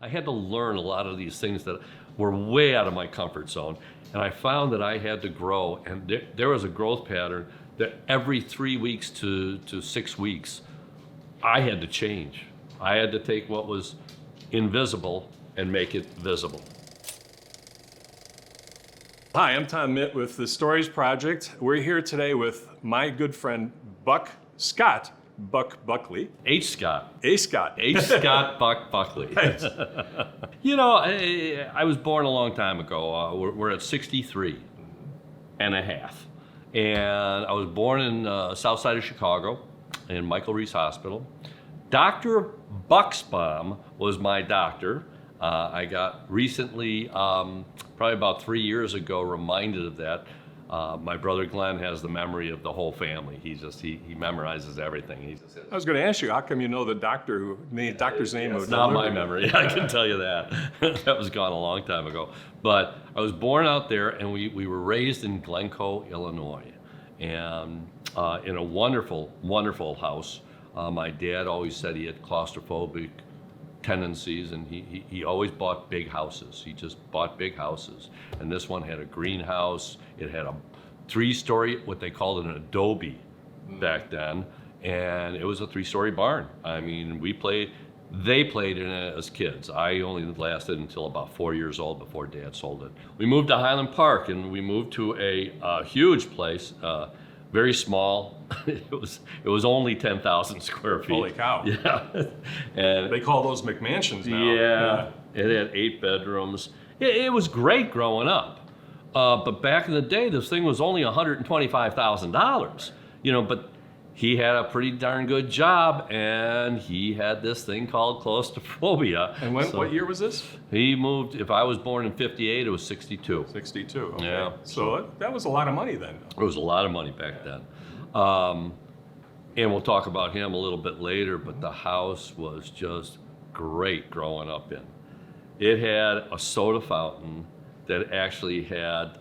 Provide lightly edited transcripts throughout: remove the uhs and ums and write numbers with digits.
I had to learn a lot of these things that were way out of my comfort zone. And I found that I had to grow, and there was a growth pattern that every 3 weeks to 6 weeks, I had to change. I had to take what was invisible and make it visible. Hi, I'm Tom Mitt with the Stories Project. We're here today with my good friend Scott Buckley. H. Scott. A. Scott. H. Scott Buckley. You know, I was born a long time ago. We're at 63 and a half. And I was born in south side of Chicago in Michael Reese Hospital. Dr. Bucksbaum was my doctor. I got recently, probably about 3 years ago, reminded of that. My brother Glenn has the memory of the whole family. He memorizes everything. I was going to ask you, how come you know the doctor's name? It's not my memory, I can tell you that. That was gone a long time ago. But I was born out there, and we were raised in Glencoe, Illinois, and in a wonderful, wonderful house. My dad always said he had claustrophobic tendencies, and he always bought big houses. He just bought big houses. And this one had a greenhouse. It had a 3-story, what they called an adobe back then, and it was a 3-story barn. I mean, they played in it as kids. I only lasted until about 4 years old before Dad sold it. We moved to Highland Park, and we moved to a huge place, very small. It was only 10,000 square feet. Holy cow. Yeah. And they call those McMansions now. Yeah. It had 8 bedrooms. It was great growing up. But back in the day, this thing was only $125,000. You know, but he had a pretty darn good job, and he had this thing called claustrophobia. And what year was this? He moved, if I was born in 58, it was 62. 62, okay. Yeah. So that was a lot of money then. It was a lot of money back then. And we'll talk about him a little bit later, but the house was just great growing up in. It had a soda fountain that actually had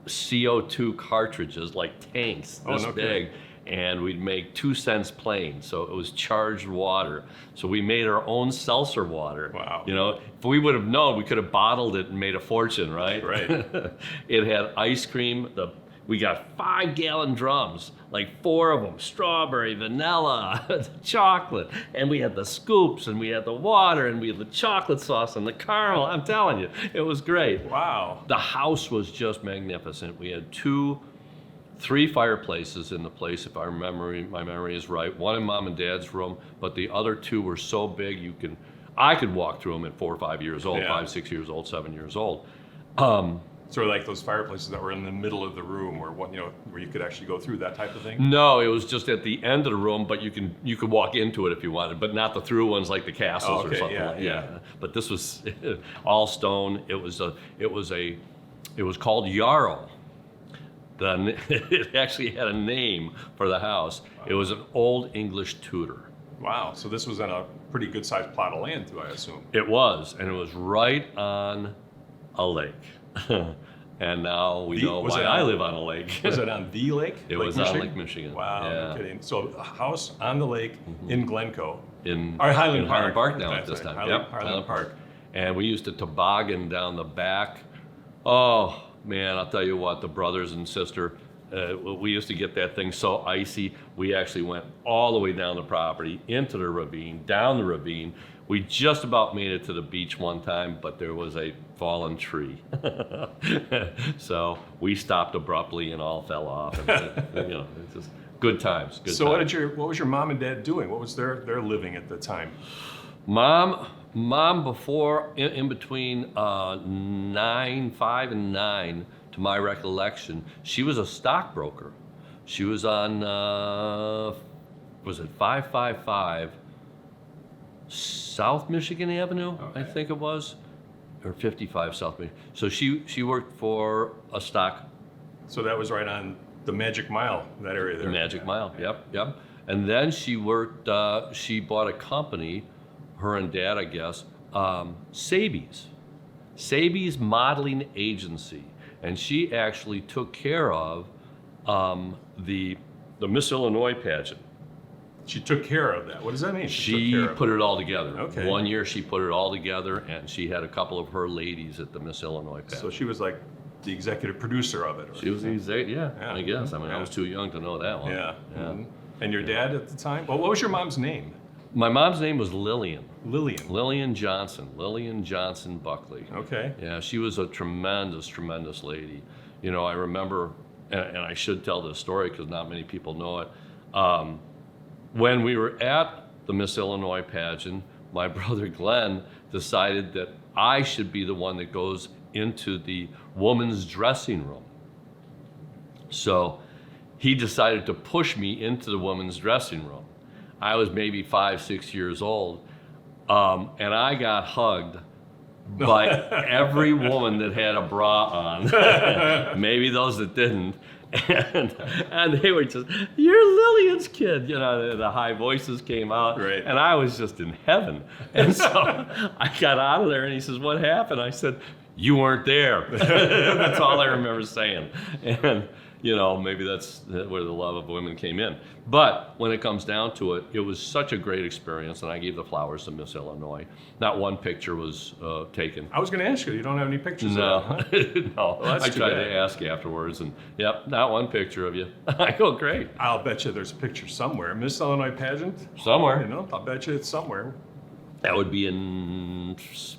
CO2 cartridges, like tanks this big, and we'd make 2 cents plain, so it was charged water. So we made our own seltzer water. Wow. You know, if we would have known, we could have bottled it and made a fortune, right? Right. It had ice cream. We got 5-gallon drums, like 4 of them, strawberry, vanilla, chocolate, and we had the scoops, and we had the water, and we had the chocolate sauce and the caramel. I'm telling you, it was great. Wow. The house was just magnificent. We had 3 fireplaces in the place, if my memory is right. One in Mom and Dad's room, but the other 2 were so big I could walk through them at 4 or 5 years old, 5, 6 years old, 7 years old. Sort of like those fireplaces that were in the middle of the room, where where you could actually go through, that type of thing. No, it was just at the end of the room, but you could walk into it if you wanted, but not the through ones like the castles or something like that. Yeah. But this was all stone. It was called Yarrow. It actually had a name for the house. Wow. It was an Old English Tudor. Wow. So this was on a pretty good sized plot of land too, I assume. It was, and it was right on a lake. And now we know why I live on a lake. Was it on the lake? It was on Lake Michigan. Wow, yeah. No kidding. So a house on the lake in Glencoe. Highland Park now at this time. Highland Park. And we used to toboggan down the back. Oh, man, I'll tell you what, the brothers and sister, we used to get that thing so icy, we actually went all the way down the property, into the ravine, down the ravine. We just about made it to the beach one time, but there was a fallen tree. So we stopped abruptly and all fell off. And, it's just good times. So what was your mom and dad doing? What was their living at the time? Mom before, in between 5 and 9, to my recollection, she was a stockbroker. She was on, was it 555 South Michigan Avenue, okay. I think it was, or 55 South Michigan. So she worked for a stock. So that was right on the Magic Mile, that area there. The Magic Mile, yep. And then she worked, she bought a company, her and Dad, I guess, Sabies Modeling Agency. And she actually took care of the Miss Illinois pageant. She took care of that. What does that mean? She took care of put it all together. Okay. One year she put it all together, and she had a couple of her ladies at the Miss Illinois pageant. So she was like the executive producer of it. Or She was the exact, yeah, Yeah. I guess. I mean, I Yeah. was too young to know that one. Yeah. Yeah. Mhm. And your dad at the time? Well, what was your mom's name? My mom's name was Lillian. Lillian. Lillian Johnson Buckley. Okay. Yeah, she was a tremendous lady. You know, I remember, and I should tell this story because not many people know it. When we were at the Miss Illinois pageant, my brother Glenn decided that I should be the one that goes into the woman's dressing room. So he decided to push me into the woman's dressing room. I was maybe 5, 6 years old, and I got hugged by every woman that had a bra on, maybe those that didn't. And they were just, "You're Lillian's kid," you know. The high voices came out, Right. and I was just in heaven. And so I got out of there, and he says, "What happened?" I said, "You weren't there." That's all I remember saying. And you know, maybe that's where the love of women came in. But when it comes down to it, it was such a great experience, and I gave the flowers to Miss Illinois. Not one picture was taken. I was going to ask you don't have any pictures No, of that, huh? no. Well, that's I too tried bad. to ask afterwards, and yep, not one picture of you. I go, great. I'll bet you there's a picture somewhere. Miss Illinois pageant? Somewhere. You know, I'll bet you it's somewhere. That would be in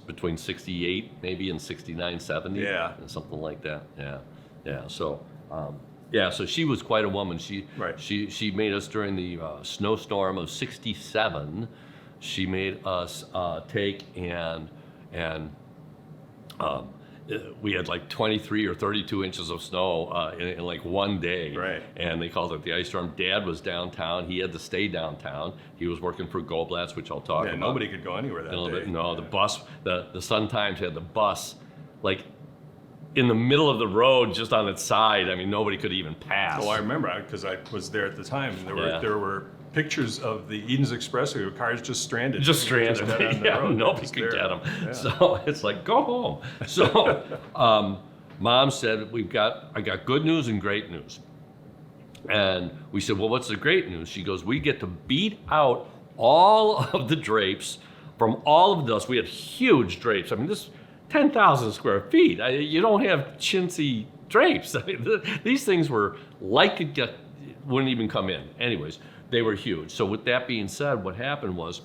between 68, maybe, and 69, 70. Yeah. Something like that. Yeah. Yeah. So, yeah, so she was quite a woman. Right. She made us during the snowstorm of 67. She made us take and we had like 23 or 32 inches of snow in like one day. Right. And they called it the ice storm. Dad was downtown. He had to stay downtown. He was working for Goldblatt's, which I'll talk Yeah, about. nobody could go anywhere that a little day. bit. No, Yeah. the bus, the Sun Times had the bus like in the middle of the road, just on its side. I mean, nobody could even pass. Oh, I remember because I was there at the time. Yeah. There were pictures of the Eden's Expressway with cars just stranded. Just stranded. dead on the Yeah, road. nobody Just could there. get them. Yeah. So it's like, go home. So Mom said, I got good news and great news. And we said, well, what's the great news? She goes, we get to beat out all of the drapes from all of us. We had huge drapes. I mean, this 10,000 square feet. You don't have chintzy drapes. I mean, these things were like wouldn't even come in. Anyways, they were huge. So with that being said, what happened was,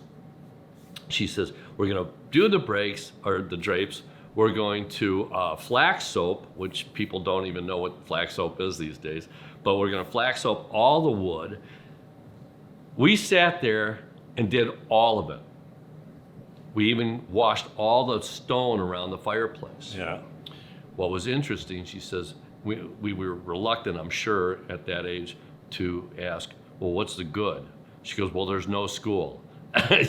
she says, we're going to do the drapes. We're going to flax soap, which people don't even know what flax soap is these days, but we're going to flax soap all the wood. We sat there and did all of it. We even washed all the stone around the fireplace. Yeah. What was interesting, she says, we were reluctant, I'm sure, at that age to ask, well, what's the good? She goes, well, there's no school.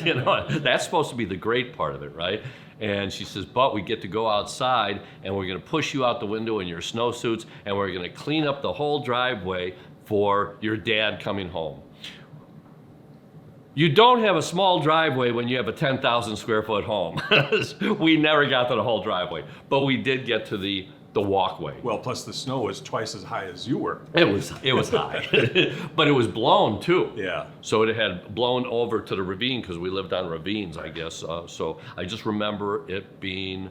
You know, that's supposed to be the great part of it, right? And she says, but we get to go outside and we're going to push you out the window in your snowsuits and we're going to clean up the whole driveway for your dad coming home. You don't have a small driveway when you have a 10,000 square foot home. We never got to the whole driveway, but we did get to the walkway. Well, plus the snow was twice as high as you were. It was high, but it was blown too. Yeah. So it had blown over to the ravine because we lived on ravines, I guess. So I just remember it being,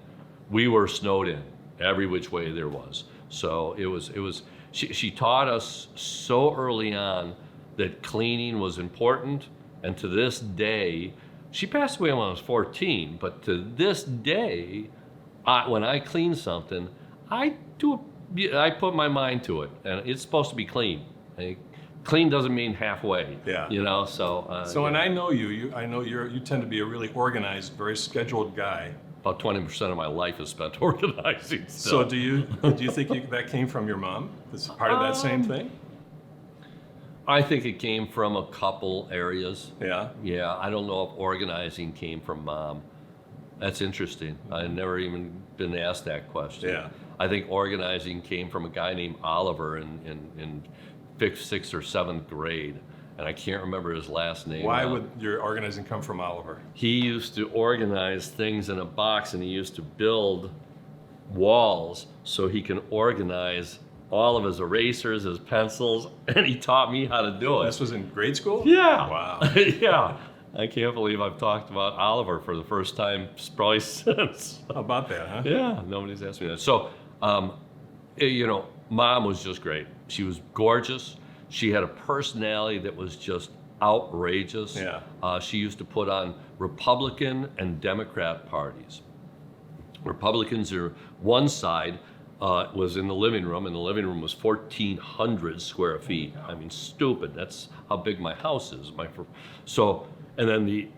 we were snowed in every which way there was. So it was. She taught us so early on that cleaning was important, and to this day, she passed away when I was 14. But to this day, when I clean something, I put my mind to it, and it's supposed to be clean. Clean doesn't mean halfway. Yeah. You know, so. So when I know you tend to be a really organized, very scheduled guy. About 20% of my life is spent organizing So stuff. do you think that came from your mom? It's part of that same thing? I think it came from a couple areas. Yeah. Yeah, I don't know if organizing came from Mom. That's interesting. I've never even been asked that question. Yeah. I think organizing came from a guy named Oliver in 5th, 6th, or 7th grade, and I can't remember his last name. Why now. would your organizing come from Oliver? He used to organize things in a box, and he used to build walls so he can organize all of his erasers, his pencils, and he taught me how to do it. This was in grade school? Yeah. Wow. Yeah. I can't believe I've talked about Oliver for the first time probably since. How about that, huh? Yeah, nobody's asked me that. So, you know, Mom was just great. She was gorgeous. She had a personality that was just outrageous. Yeah. She used to put on Republican and Democrat parties. Republicans are one side was in the living room, and the living room was 1,400 square feet. I mean, stupid. That's how big my house is. And then the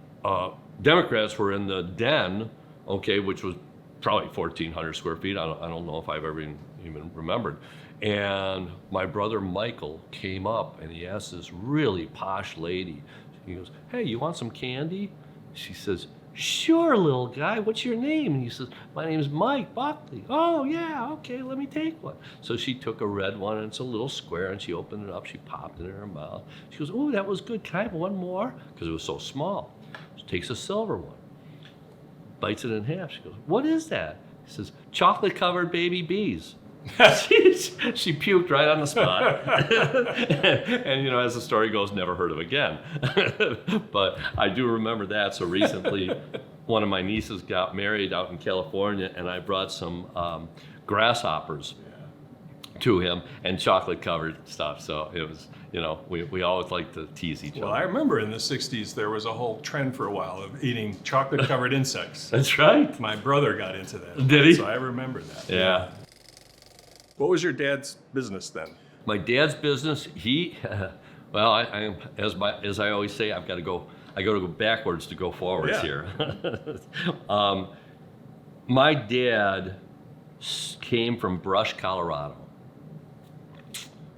Democrats were in the den, okay, which was probably 1,400 square feet. I don't know if I've ever even remembered. And my brother Michael came up and he asked this really posh lady. He goes, "Hey, you want some candy?" She says, "Sure, little guy. What's your name?" And he says, "My name's Mike Buckley." "Oh, yeah, okay, let me take one." So she took a red one, and it's a little square, and she opened it up. She popped it in her mouth. She goes, "Oh, that was good. Can I have one more?" Because it was so small. She takes a silver one, bites it in half. She goes, "What is that?" He says, "Chocolate-covered baby bees." She puked right on the spot. And, you know, as the story goes, never heard of again. But I do remember that. So recently, one of my nieces got married out in California, and I brought some grasshoppers to him and chocolate-covered stuff. So it was, you know, we always like to tease each Well, other. I remember in the 60s there was a whole trend for a while of eating chocolate-covered insects. That's right. My brotber got into that. Did he? So I remember that. Yeah. What was your dad's business then? My dad's business, well, as I always say, I got to go backwards to go forwards here. My dad came from Brush, Colorado.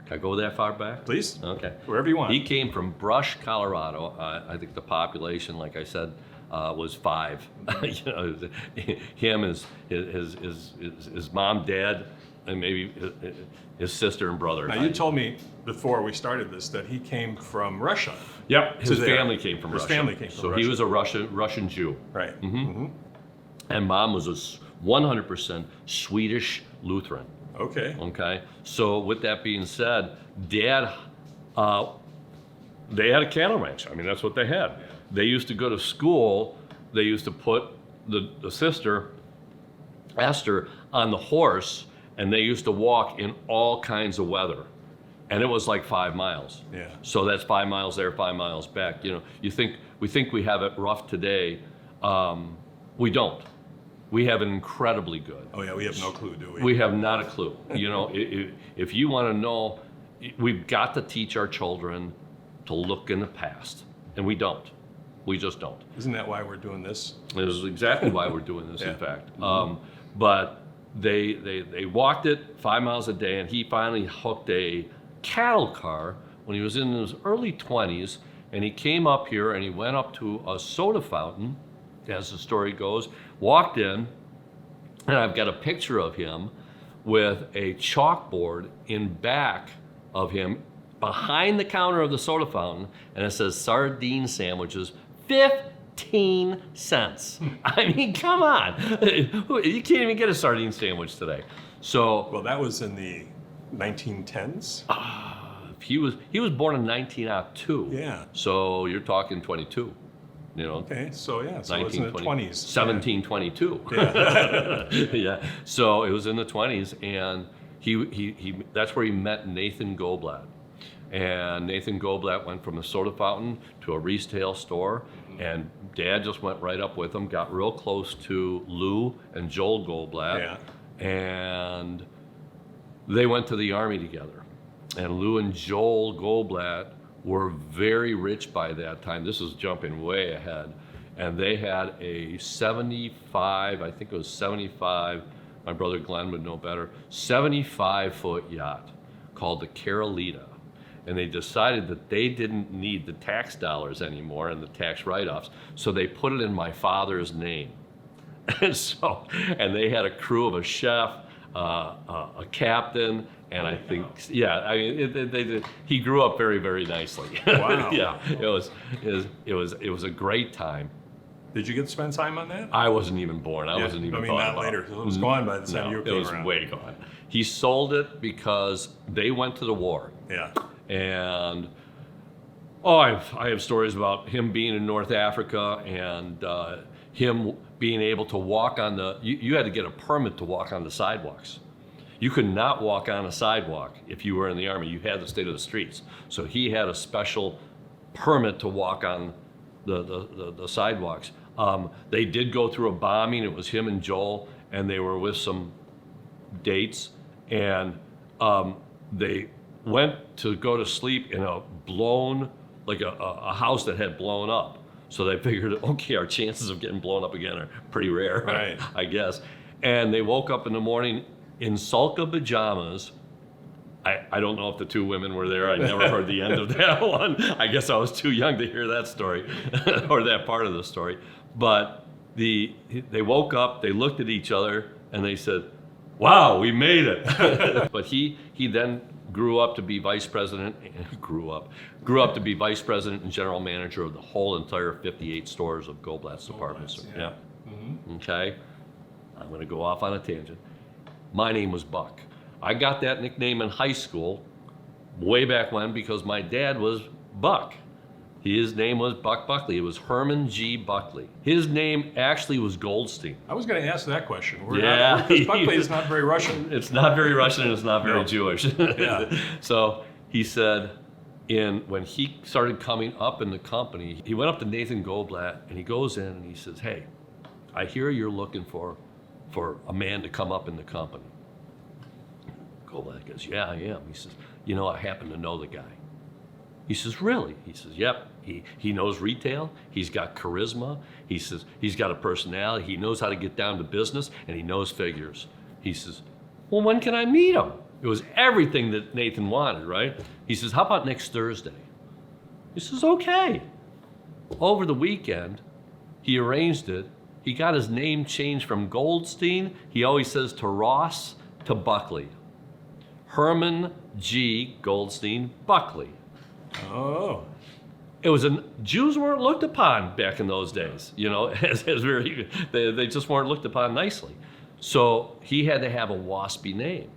Can I go that far back? Please. Okay. Wherever you want. He came from Brush, Colorado. I think the population, like I said, was 5. You know, him, his mom, dad, and maybe his sister and brother. Now, you told me before we started this that he came from Russia. Yep, his So there. family came from His Russia. family came from so Russia. he was a Russian Jew. Right. And Mom was a 100% Swedish Lutheran. Okay. Okay, so with that being said, Dad, they had a cattle ranch. I mean, that's what they had. They used to go to school. They used to put the sister, Esther, on the horse, and they used to walk in all kinds of weather. And it was like 5 miles. Yeah. So that's 5 miles there, 5 miles back. You know, we think we have it rough today. We don't. We have it incredibly good. Oh yeah, we have no clue, do we? We have not a clue. You know, if you want to know, we've got to teach our children to look in the past, and we don't. We just don't. Isn't that why we're doing this? This is exactly why we're doing this, Yeah. in fact. But they walked it 5 miles a day, and he finally hooked a cattle car when he was in his early 20s, and he came up here and he went up to a soda fountain, as the story goes, walked in, and I've got a picture of him with a chalkboard in back of him behind the counter of the soda fountain, and it says sardine sandwiches, 15 cents. I mean, come on. You can't even get a sardine sandwich today. So Well, that was in the 1910s. he was born in 1902. Yeah. So you're talking 22. You know, Okay, so yeah, so it was in the 20s. 1722. Yeah. Yeah. So it was in the 20s, and he that's where he met Nathan Goldblatt. And Nathan Goldblatt went from a soda fountain to a retail store, and Dad just went right up with him, got real close to Lou and Joel Goldblatt, and they went to the Army together. And Lou and Joel Goldblatt were very rich by that time. This is jumping way ahead. And they had a 75, I think it was 75, my brother Glenn would know better, 75-foot yacht called the Carolita. And they decided that they didn't need the tax dollars anymore and the tax write-offs, so they put it in my father's name. And they had a crew of a chef, a captain, and I think, I mean, he grew up very, very nicely. Wow. Yeah, it was a great time. Did you get to spend time on that? I wasn't even born. I Yeah, wasn't even I mean, thought not about later. It was gone by the time No, you it came was around. way gone. He sold it because they went to the war. Yeah. And I have stories about him being in North Africa and him being able to walk on you had to get a permit to walk on the sidewalks. You could not walk on a sidewalk if you were in the Army. You had to stay to the streets. So he had a special permit to walk on the sidewalks. They did go through a bombing. It was him and Joel, and they were with some dates, and they went to go to sleep in a blown, like a house that had blown up. So they figured, okay, our chances of getting blown up again are pretty rare, Right. I guess. And they woke up in the morning in sulka pajamas. I don't know if the two women were there. I never heard the end of that one. I guess I was too young to hear that story or that part of the story. But they woke up, they looked at each other, and they said, wow, we made it. But he then grew up to be vice president, grew up to be vice president and general manager of the whole entire 58 stores of Goldblatt's department store. yeah. Okay. I'm going to go off on a tangent. My name was Buck. I got that nickname in high school way back when because my dad was Buck. His name was Buck Buckley. It was Herman G. Buckley. His name actually was Goldstein. I was going to ask that question. Yeah. Buckley is not very Russian. It's not very Russian and it's not very No. Jewish. Yeah. So he said, when he started coming up in the company, he went up to Nathan Goldblatt and he goes in and he says, hey, I hear you're looking for a man to come up in the company. Goldblatt goes, yeah, I am. He says, I happen to know the guy. He says, really? He says, yep. He knows retail. He's got charisma. He says, he's got a personality. He knows how to get down to business, and he knows figures. He says, well, when can I meet him? It was everything that Nathan wanted, right? He says, how about next Thursday? He says, okay. Over the weekend, he arranged it. He got his name changed from Goldstein, he always says, to Ross, to Buckley. Herman G. Goldstein Buckley. Oh. It was Jews weren't looked upon back in those days, as very, they just weren't looked upon nicely. So he had to have a waspy name.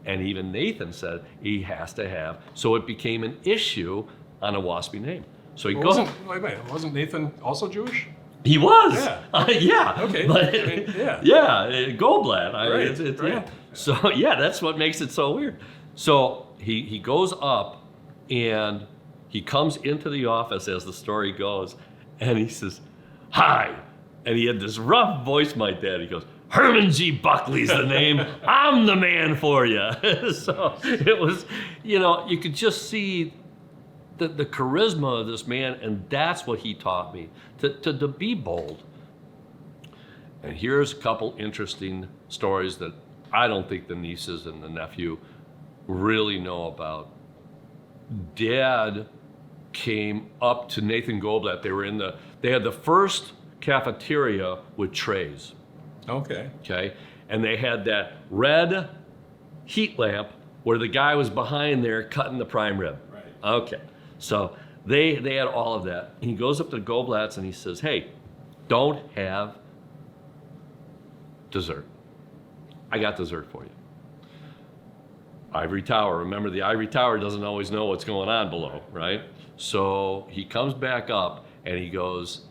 And even Nathan said he has to have, so it became an issue on a waspy name. So he goes. Wasn't Nathan also Jewish? He was. Yeah. Yeah. Okay. But, yeah. Yeah, Goldblatt. Right. Right. Yeah. So yeah, that's what makes it so weird. So he goes up and he comes into the office as the story goes, and he says, hi. And he had this rough voice, my dad. He goes, Herman G. Buckley's the name. I'm the man for you. So it was, you could just see the charisma of this man, and that's what he taught me, to be bold. And here's a couple interesting stories that I don't think the nieces and the nephew really know about. Dad came up to Nathan Goldblatt. They had the first cafeteria with trays. Okay. Okay. And they had that red heat lamp where the guy was behind there cutting the prime rib. Right. Okay. So they had all of that. He goes up to Goldblatt's and he says, hey, don't have dessert. I got dessert for you. Ivory tower. Remember, the ivory tower doesn't always know what's going on below, right? So he comes back up and he goes,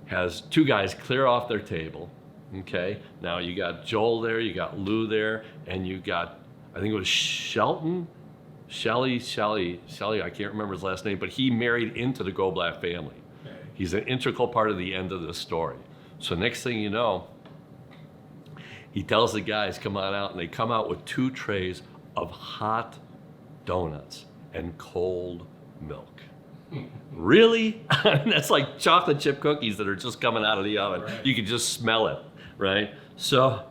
has two guys clear off their table. Okay. Now you got Joel there, you got Lou there, and you got, I think it was Shelly, I can't remember his last name, but he married into the Goldblatt family. Okay. He's an integral part of the end of this story. So next thing you know, he tells the guys, come on out, and they come out with 2 trays of hot donuts and cold milk. Really? That's like chocolate chip cookies that are just coming out of the oven. Right. You can just smell it, right? So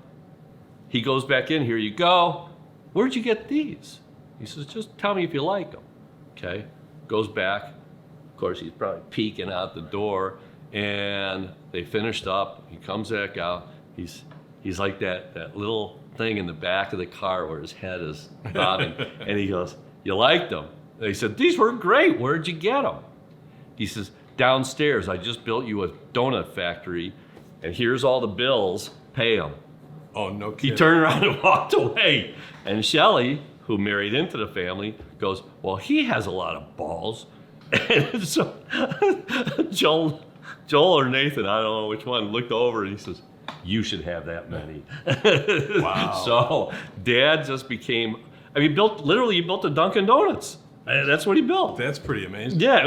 he goes back in, here you go. Where'd you get these? He says, just tell me if you like them. Okay, goes back. Of course, he's probably peeking out the door, and they finished up. He comes back out. He's like that little thing in the back of the car where his head is bobbing, and he goes, you liked them? They said, these were great. Where'd you get them? He says, downstairs, I just built you a donut factory, and here's all the bills, pay them. Oh, no kidding. He turned around and walked away. And Shelley, who married into the family, goes, well, he has a lot of balls. And so Joel or Nathan, I don't know which one, looked over and he says, you should have that many. Wow. So Dad just became, I mean, he built a Dunkin' Donuts. That's what he built. That's pretty amazing. Yeah,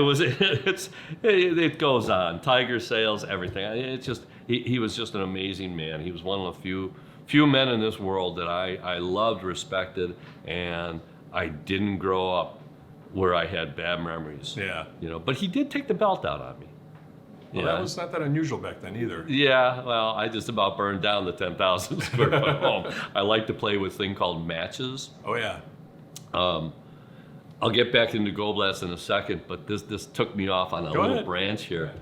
it goes on. Tiger sales, everything. It's just, he was just an amazing man. He was one of the few men in this world that I loved, respected, and I didn't grow up where I had bad memories. Yeah. But he did take the belt out on me. Well, that was not that unusual back then either. Yeah, well, I just about burned down the 10,000 square foot home. I like to play with a thing called matches. Oh, yeah. I'll get back into Goldblatt's in a second, but this took me off on a Go little ahead. branch here.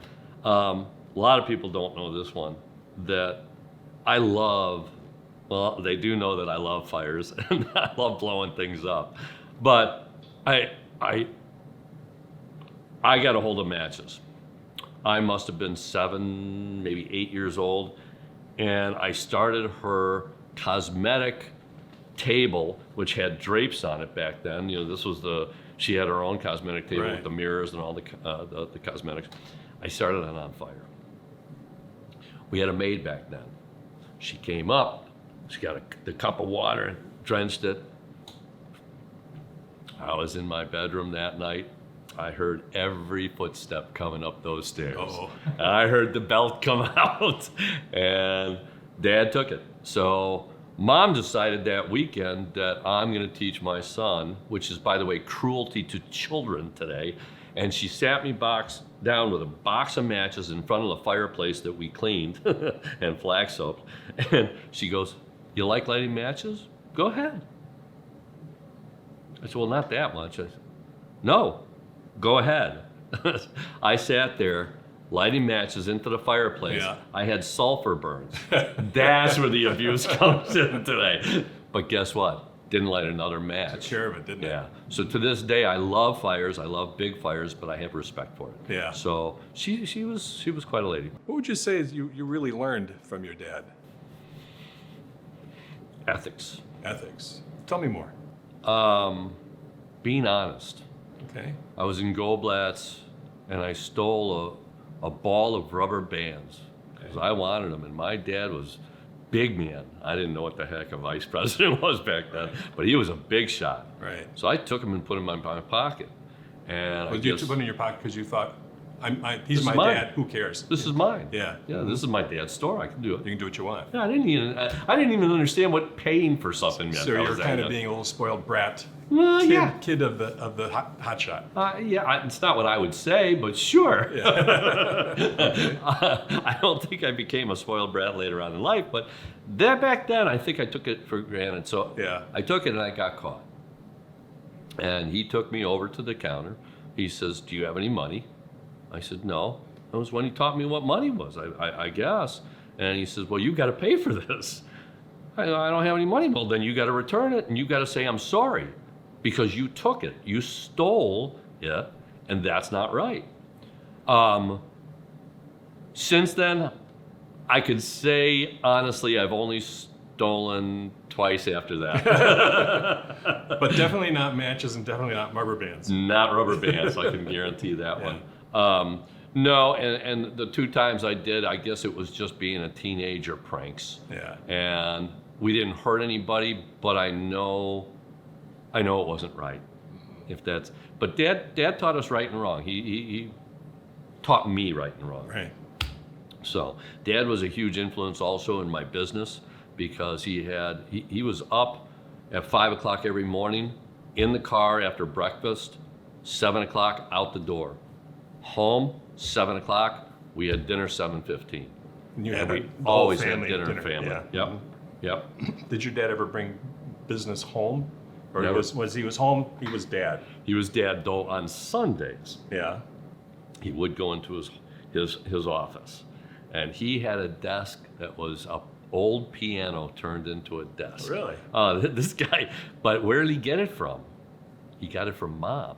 A lot of people don't know this one, that I love, well, they do know that I love fires and I love blowing things up. But I got a hold of matches. I must have been 7, maybe 8 years old, and I started her cosmetic table, which had drapes on it back then. She had her own cosmetic table Right. with the mirrors and all the cosmetics. I started it on fire. We had a maid back then. She came up, she got the cup of water and drenched it. I was in my bedroom that night. I heard every footstep coming up those stairs. Uh-oh. And I heard the belt come out, and Dad took it. So Mom decided that weekend that I'm going to teach my son, which is, by the way, cruelty to children today. And she sat me down with a box of matches in front of the fireplace that we cleaned and flag soaped. And she goes, you like lighting matches? Go ahead. I said, well, not that much. I said, no, go ahead. I sat there lighting matches into the fireplace. Yeah. I had sulfur burns. That's where the abuse comes in today. But guess what? Didn't light another match. Took care of it, didn't it? Yeah. So to this day, I love fires. I love big fires, but I have respect for it. Yeah. So she was quite a lady. What would you say is you really learned from your dad? Ethics. Ethics. Tell me more. Being honest. Okay. I was in Goldblatt's and I stole a ball of rubber bands because I wanted them, and my dad was big man. I didn't know what the heck a vice president was back then, but he was a big shot. Right. So I took him and put him in my pocket. And I Did you guess, put it in your pocket because you thought, he's This my is mine. dad, who cares? this is mine. Yeah. Yeah, this is my dad's store. I can do it. You can do what you want. Yeah, I didn't even understand what paying for something meant. So I you're was that kind of young. being a little spoiled brat. Well, yeah. Kid of the hot shot. Yeah, it's not what I would say, but sure. I don't think I became a spoiled brat later on in life, but back then, I think I took it for granted. So Yeah. I took it and I got caught. And he took me over to the counter. He says, do you have any money? I said, no. That was when he taught me what money was, I guess. And he says, well, you got to pay for this. I don't have any money. Well, then you got to return it and you got to say, I'm sorry, because you took it. You stole it, and that's not right. Since then, I could say, honestly, I've only stolen twice after that. But definitely not matches and definitely not rubber bands. Not rubber bands, I can guarantee that Yeah. one. No, and the 2 times I did, I guess it was just being a teenager pranks. Yeah. And we didn't hurt anybody, but I know it wasn't right. But Dad taught us right and wrong. He taught me right and wrong. Right. So Dad was a huge influence also in my business because he was up at 5 o'clock every morning, in the car after breakfast, 7 o'clock out the door. Home, 7 o'clock, we had dinner 7:15. And you And had we a always had family dinner and family. Yeah. Yep. Did your dad ever bring business home? Or Never. was he was home, he was dad? He was Dad, though, on Sundays. Yeah. He would go into his office, and he had a desk that was a old piano turned into a desk. Really? This guy, but where did he get it from? He got it from Mom.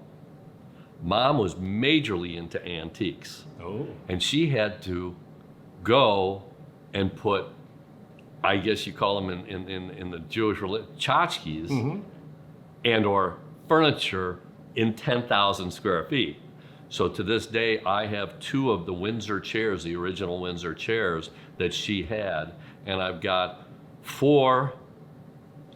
Mom was majorly into antiques. Oh. And she had to go and put, I guess you call them in the Jewish religion, tchotchkes and or furniture in 10,000 square feet. So to this day, I have 2 of the Windsor chairs, the original Windsor chairs that she had, and I've got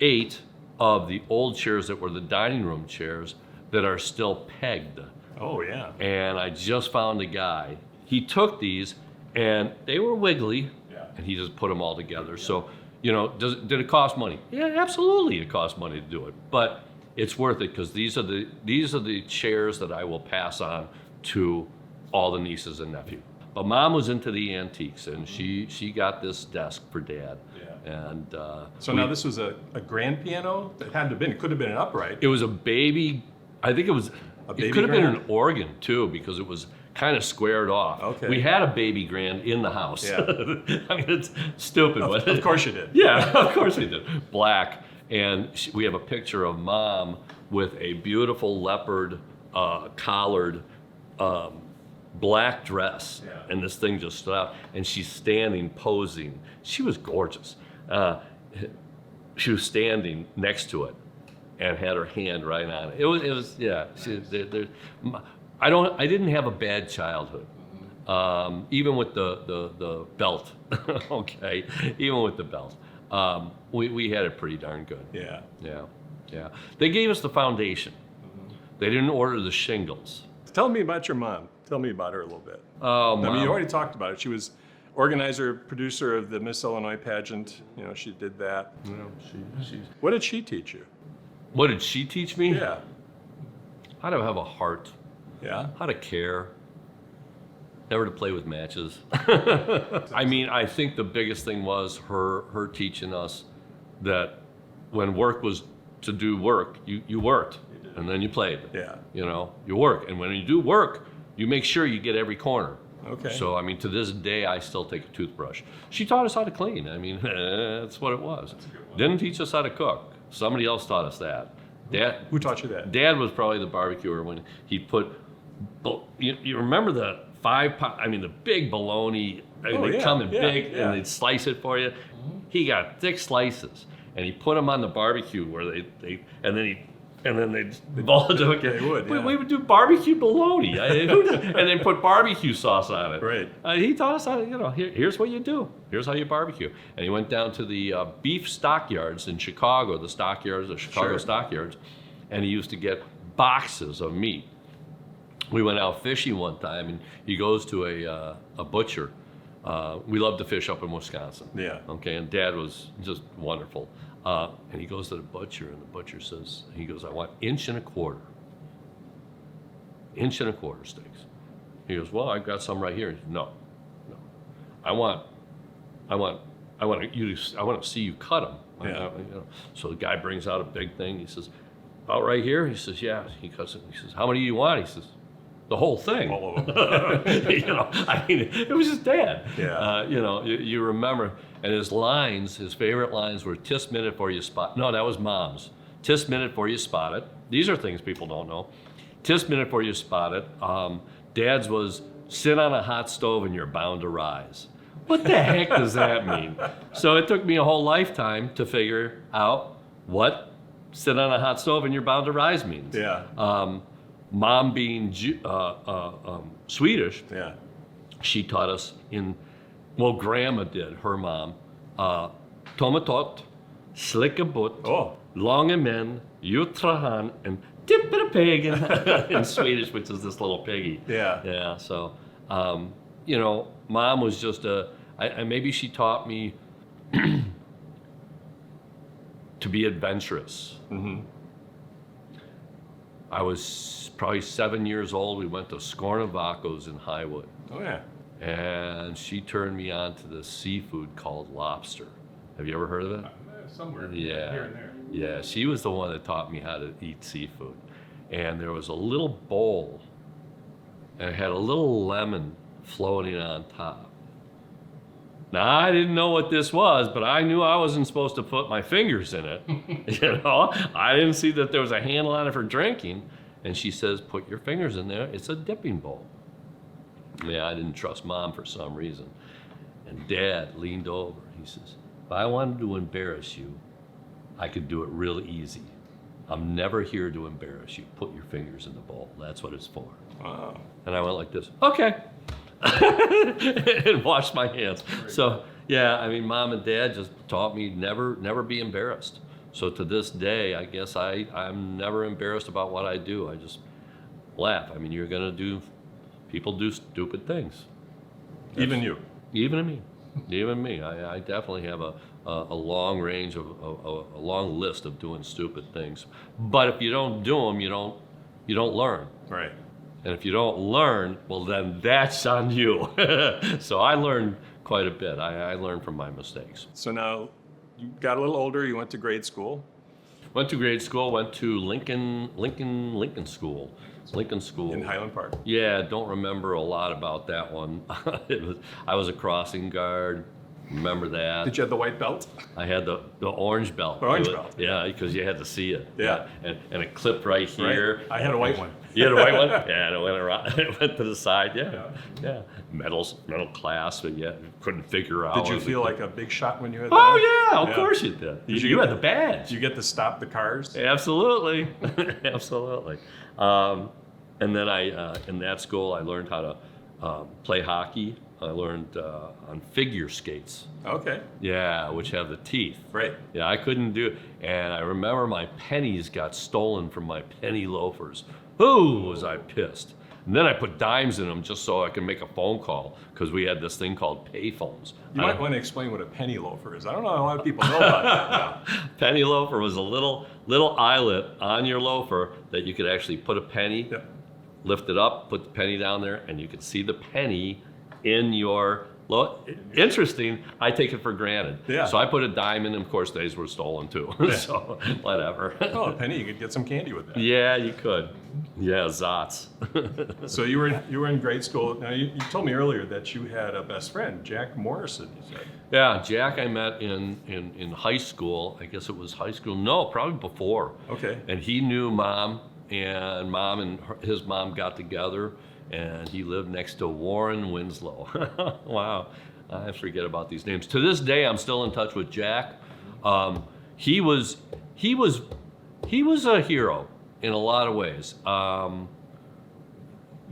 8 of the old chairs that were the dining room chairs that are still pegged. Oh, yeah. And I just found a guy. He took these, and they were wiggly, and he just put them all together. So, you know, did it cost money? Yeah, absolutely, it costs money to do it, but it's worth it because these are the chairs that I will pass on to all the nieces and nephews. But Mom was into the antiques, and she got this desk for Dad. Yeah. And so now this was a grand piano. It had to have been. It could have been an upright. It was a baby. I think it was. It could have been an organ too, because it was kind of squared off. Okay. We had a baby grand in the house. Yeah. I mean, it's stupid. Of course you did. Yeah, of course we did. Black. And we have a picture of Mom with a beautiful leopard collared black dress. Yeah. And this thing just stood out. And she's standing, posing. She was gorgeous. She was standing next to it and had her hand right on it. It was yeah. I didn't have a bad childhood. Even with the belt, okay, even with the belt, we had it pretty darn good. Yeah. Yeah. They gave us the foundation. They didn't order the shingles. Tell me about your mom. Tell me about her a little bit. Oh, Mom. I mean, you already talked about it. She was organizer, producer of the Miss Illinois pageant. You know, she did that. You know, she. What did she teach you? What did she teach me? Yeah. How to have a heart. Yeah. How to care. Never to play with matches. I mean, I think the biggest thing was her teaching us that when work was to do work, you worked, and then you played. Yeah. You know, you work, and when you do work, you make sure you get every corner. Okay. So, I mean, to this day, I still take a toothbrush. She taught us how to clean. I mean, that's what it was. Didn't teach us how to cook. Somebody else taught us that. Dad. Who taught you that? Dad was probably the barbecuer when he'd put. You remember the 5-pound? I mean, the big bologna. I mean, they come in big, and they'd slice it for you. He got thick slices, and he put them on the barbecue where and then they'd ball it. Okay. They would. Yeah. We would do barbecue bologna, and then put barbecue sauce on it. Right. He taught us how. You know, here's what you do. Here's how you barbecue. And he went down to the beef stockyards in Chicago, the Chicago stockyards, and he used to get boxes of meat. We went out fishing one time, and he goes to a butcher. We love to fish up in Wisconsin. Yeah. Okay, and Dad was just wonderful. And he goes to the butcher, and the butcher says, I want 1.25 steaks. He goes, well, I've got some right here. He says, no. I want to see you cut them. Yeah. So the guy brings out a big thing. He says, about right here? He says, yeah. He cuts it. He says, how many do you want? He says, the whole thing. All of them. I mean, it was his dad. Yeah. You remember, and his favorite lines were "Tis minute for you spot." No, that was Mom's. "Tis minute for you spot it." These are things people don't know. "Tis minute for you spot it." Dad's was "Sit on a hot stove and you're bound to rise." What the heck does that mean? So it took me a whole lifetime to figure out what "sit on a hot stove and you're bound to rise" means. Yeah. Mom being Swedish, Yeah. she taught us Grandma did, her mom, tomatot, slickabut, långa män, jutrahan, and tipperapagan in Swedish, which is this little piggy. Yeah. Yeah, so, Mom was just maybe she taught me to be adventurous. Mm-hmm. I was probably 7 years old. We went to Skornavakos in Highwood. Oh, yeah. And she turned me on to this seafood called lobster. Have you ever heard of it? Somewhere. Yeah. Here and there. Yeah, she was the one that taught me how to eat seafood. And there was a little bowl, and it had a little lemon floating on top. Now, I didn't know what this was, but I knew I wasn't supposed to put my fingers in it. I didn't see that there was a handle on it for drinking. And she says, put your fingers in there. It's a dipping bowl. Yeah, I didn't trust Mom for some reason. And Dad leaned over. He says, if I wanted to embarrass you, I could do it real easy. I'm never here to embarrass you. Put your fingers in the bowl. That's what it's for. Wow. And I went like this, okay. And washed my hands. So, yeah, I mean, Mom and Dad just taught me never be embarrassed. So to this day, I guess I'm never embarrassed about what I do. I just laugh. I mean, people do stupid things. Even you. Even me. Even me. I definitely have a long range of a long list of doing stupid things. But if you don't do them, you don't learn. Right. And if you don't learn, well, then that's on you. So I learned quite a bit. I learned from my mistakes. So now you got a little older. You went to grade school. Went to grade school. Went to Lincoln School. Lincoln School. In Highland Park. Yeah, don't remember a lot about that one. I was a crossing guard. Remember that? Did you have the white belt? I had the orange belt. Orange belt. Yeah, because you had to see it. Yeah. And it clipped right here. Right. I had a white one. You had a white one? Yeah, and it went around. It went to the side. Yeah. Metal class, but yeah, couldn't figure out. Did you feel like a big shot when you had that? Oh yeah, of course you did. You had the badge. Did you get to stop the cars? Absolutely, absolutely. And then in that school, I learned how to play hockey. I learned on figure skates. Okay. Yeah, which have the teeth. Right. Yeah, I couldn't do it. And I remember my pennies got stolen from my penny loafers. Ooh, was I pissed. And then I put dimes in them just so I could make a phone call because we had this thing called pay phones. You might want to explain what a penny loafer is. I don't know a lot of people know about that now. Penny loafer was a little eyelet on your loafer that you could actually put a penny, lift it up, put the penny down there, and you could see the penny in your interesting. I take it for granted. Yeah. So I put a dime in, and of course these were stolen too. So whatever. Oh, a penny, you could get some candy with that. Yeah, you could. Yeah, Zots. So you were in grade school. Now you told me earlier that you had a best friend, Jack Morrison. You said. Yeah, Jack I met in high school. I guess it was high school. No, probably before. Okay. And he knew Mom, and Mom and his mom got together. And he lived next to Warren Winslow. Wow, I forget about these names. To this day, I'm still in touch with Jack. He was a hero in a lot of ways.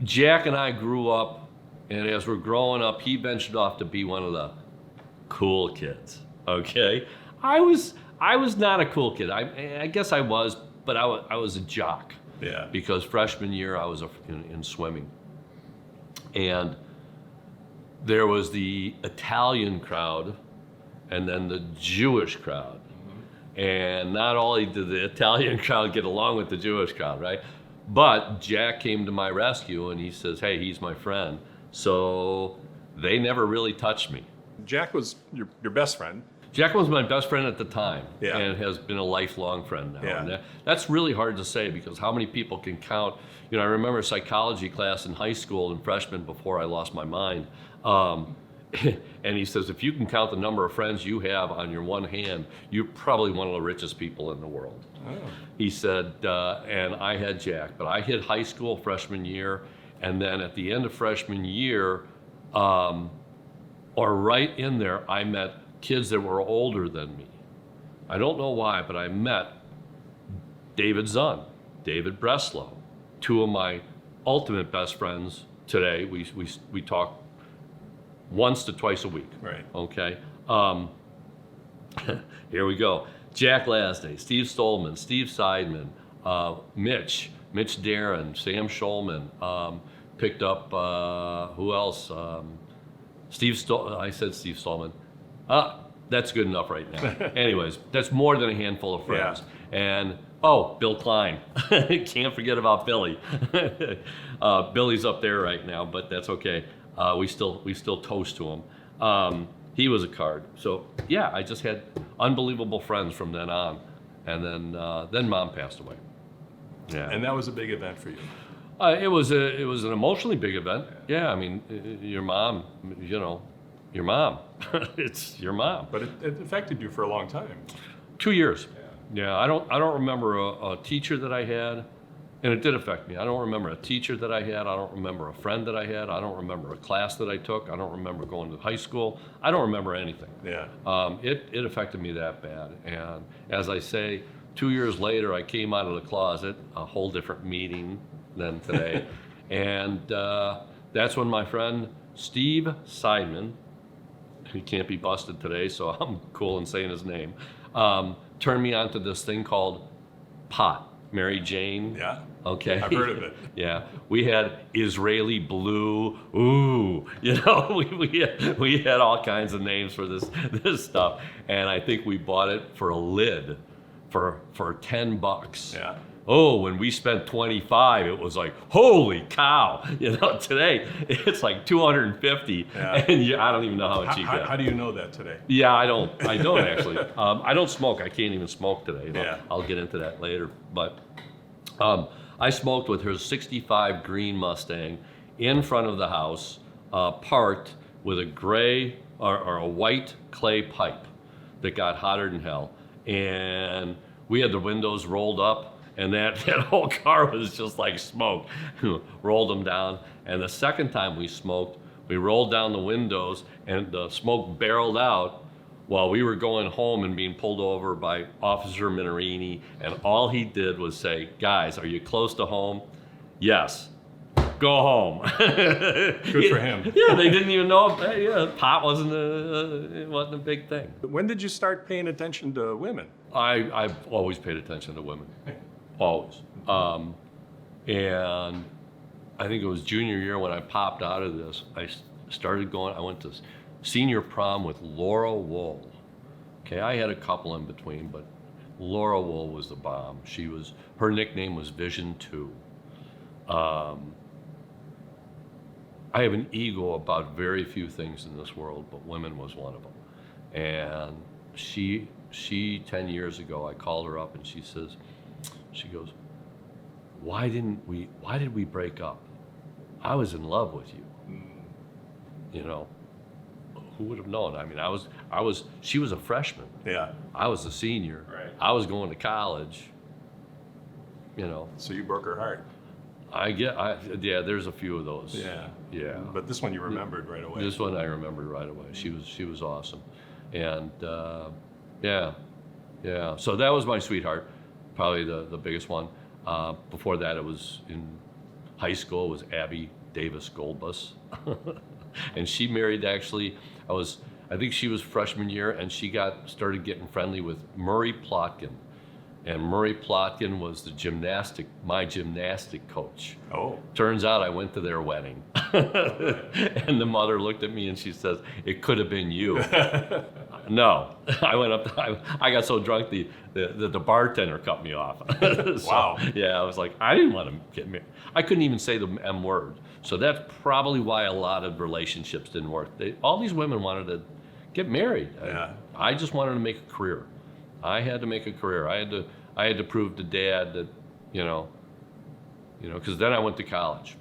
Jack and I grew up, and as we're growing up, he ventured off to be one of the cool kids. Okay, I was not a cool kid. I guess I was, but I was a jock. Yeah. Because freshman year I was in swimming. And there was the Italian crowd and then the Jewish crowd. Mm-hmm. And not only did the Italian crowd get along with the Jewish crowd, right? But Jack came to my rescue and he says, hey, he's my friend. So they never really touched me. Jack was your best friend. Jack was my best friend at the time, yeah. And has been a lifelong friend now. Yeah. And that's really hard to say because how many people can count? You know, I remember a psychology class in high school and freshman before I lost my mind. And he says, if you can count the number of friends you have on your one hand, you're probably one of the richest people in the world. Oh. He said, and I had Jack, but I hit high school freshman year, and then at the end of freshman year, or right in there, I met kids that were older than me. I don't know why, but I met David Zunn, David Breslow, two of my ultimate best friends today. We talk once to twice a week. Right. Okay. Here we go. Jack Lasday, Steve Stolman, Steve Seidman, Mitch Darren, Sam Schulman, picked up, who else? I said Steve Stolman. That's good enough right now. Anyways, that's more than a handful of friends. Yeah. And, Bill Klein. Can't forget about Billy. Billy's up there right now, but that's okay. We still toast to him. He was a card. So, yeah, I just had unbelievable friends from then on. And then Mom passed away. Yeah. And that was a big event for you. It was an emotionally big event. Yeah, I mean, your mom, your mom. It's your mom. But it affected you for a long time. 2 years. Yeah, I don't remember a teacher that I had And it did affect me. I don't remember a teacher that I had. I don't remember a friend that I had. I don't remember a class that I took. I don't remember going to high school. I don't remember anything. Yeah. It affected me that bad. And as I say, 2 years later, I came out of the closet, a whole different meeting than today. And that's when my friend Steve Seidman, he can't be busted today, so I'm cool in saying his name, turned me onto this thing called pot. Mary Jane. Yeah. Okay. I've heard of it. Yeah. We had Israeli blue. Ooh. You know, we had all kinds of names for this stuff. And I think we bought it for a lid for $10. Yeah. Oh, when we spent 25, it was like, holy cow. You know, today it's like 250. Yeah. And I don't even know how much you How, get. how do you know that today? Yeah, I don't actually. I don't smoke. I can't even smoke today. Yeah. I'll get into that later. But I smoked with her 65 green Mustang in front of the house, parked with a gray or a white clay pipe that got hotter than hell. And we had the windows rolled up. And that whole car was just like smoke. Rolled them down. And the second time we smoked, we rolled down the windows and the smoke barreled out while we were going home and being pulled over by Officer Minorini. And all he did was say, guys, are you close to home? Yes. Go home. Good for him. Yeah, they didn't even know. Yeah, pot wasn't a big thing. When did you start paying attention to women? I've always paid attention to women. Always. And I think it was junior year when I popped out of this, I started going, I went to senior prom with Laura Wool. Okay, I had a couple in between, but Laura Wool was the bomb. Her nickname was Vision 2. I have an ego about very few things in this world, but women was one of them. And she 10 years ago, I called her up and she goes, why did we break up? I was in love with you. You know, who would have known? I mean, she was a freshman. Yeah. I was a senior. Right. I was going to college. You know. So you broke her heart. Yeah, there's a few of those. Yeah. Yeah. But this one you remembered right away. This one I remembered right away. She was awesome. And yeah. So that was my sweetheart, probably the biggest one. Before that, it was in high school. It was Abby Davis Goldbus, and she married actually. I think she was freshman year, and she started getting friendly with Murray Plotkin, and Murray Plotkin was my gymnastic coach. Oh. Turns out I went to their wedding, and the mother looked at me and she says, "It could have been you." No, I went up. I got so drunk the bartender cut me off. So, wow. Yeah, I was like, I didn't want to get married. I couldn't even say the M word. So that's probably why a lot of relationships didn't work. All these women wanted to get married. Yeah. I just wanted to make a career. I had to make a career. I had to prove to Dad that, you know, because then I went to college.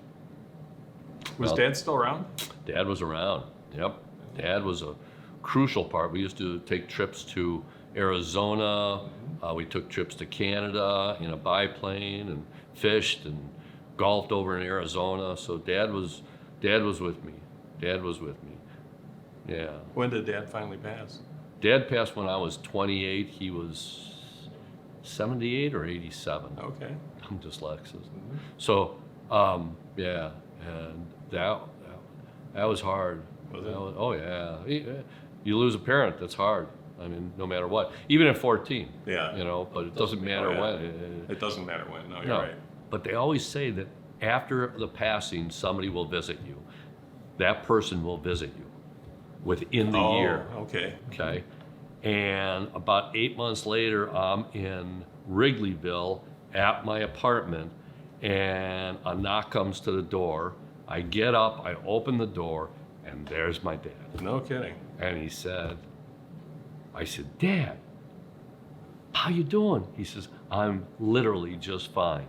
Was Dad still around? Dad was around. Yep. Dad was a crucial part. We used to take trips to Arizona. We took trips to Canada in a biplane and fished and golfed over in Arizona. So Dad was with me. Dad was with me. Yeah. When did Dad finally pass? Dad passed when I was 28. He was 78 or 87. Okay. I'm dyslexic. So, yeah, and that was hard. Was it? Oh yeah. You lose a parent, that's hard. I mean, no matter what. Even at 14. Yeah. You know, but it doesn't matter when. It doesn't matter when. No, you're No. right. But they always say that after the passing, somebody will visit you. That person will visit you within the year. Okay. Okay. And about 8 months later, I'm in Wrigleyville at my apartment, and a knock comes to the door. I get up, I open the door, and there's my dad. No kidding. And I said, Dad, how you doing? He says, I'm literally just fine.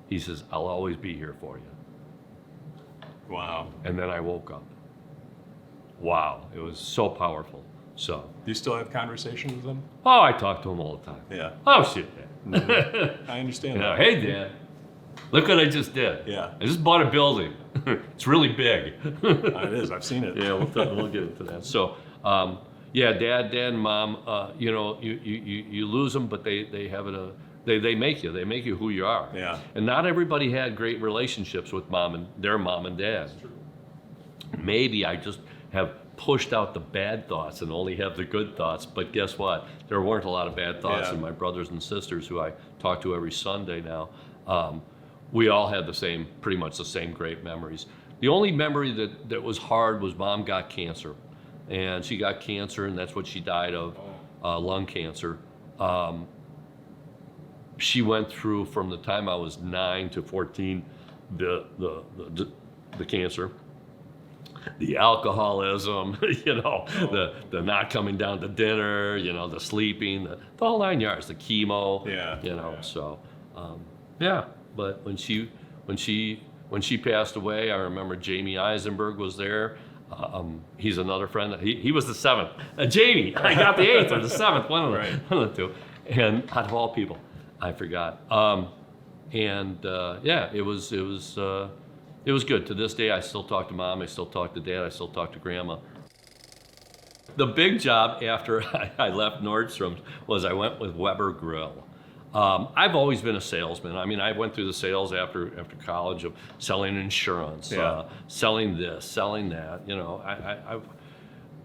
He says, I'll always be here for you. Wow. And then I woke up. Wow, it was so powerful. So, Do you still have conversations with him? I talk to him all the time. Yeah. Oh, shit, Dad. I understand You know, that. hey, Dad. Look what I just did. Yeah. I just bought a building. It's really big. It is. I've seen it. Yeah, we'll get into that. So, yeah, dad and mom, you lose them, but they have it. They make you. They make you who you are. Yeah. And not everybody had great relationships with their mom and dad. Maybe I just have pushed out the bad thoughts and only have the good thoughts. But guess what? There weren't a lot of bad thoughts Yeah. in my brothers and sisters who I talk to every Sunday now. We all had pretty much the same great memories. The only memory that was hard was mom got cancer. And she got cancer, and that's what she died of, lung cancer. She went through, from the time I was 9 to 14, the cancer, the alcoholism, the not coming down to dinner, the sleeping, the whole 9 yards, the chemo, So, yeah. But when she passed away, I remember Jamie Eisenberg was there. He's another friend. He was the 7th. Jamie, I got the 8th or the 7th, one of the two. And out of all people, I forgot. Yeah, it was good. To this day, I still talk to mom. I still talk to dad. I still talk to grandma. The big job after I left Nordstrom's was I went with Weber Grill. I've always been a salesman. I mean, I went through the sales after college of selling insurance, selling this, selling that.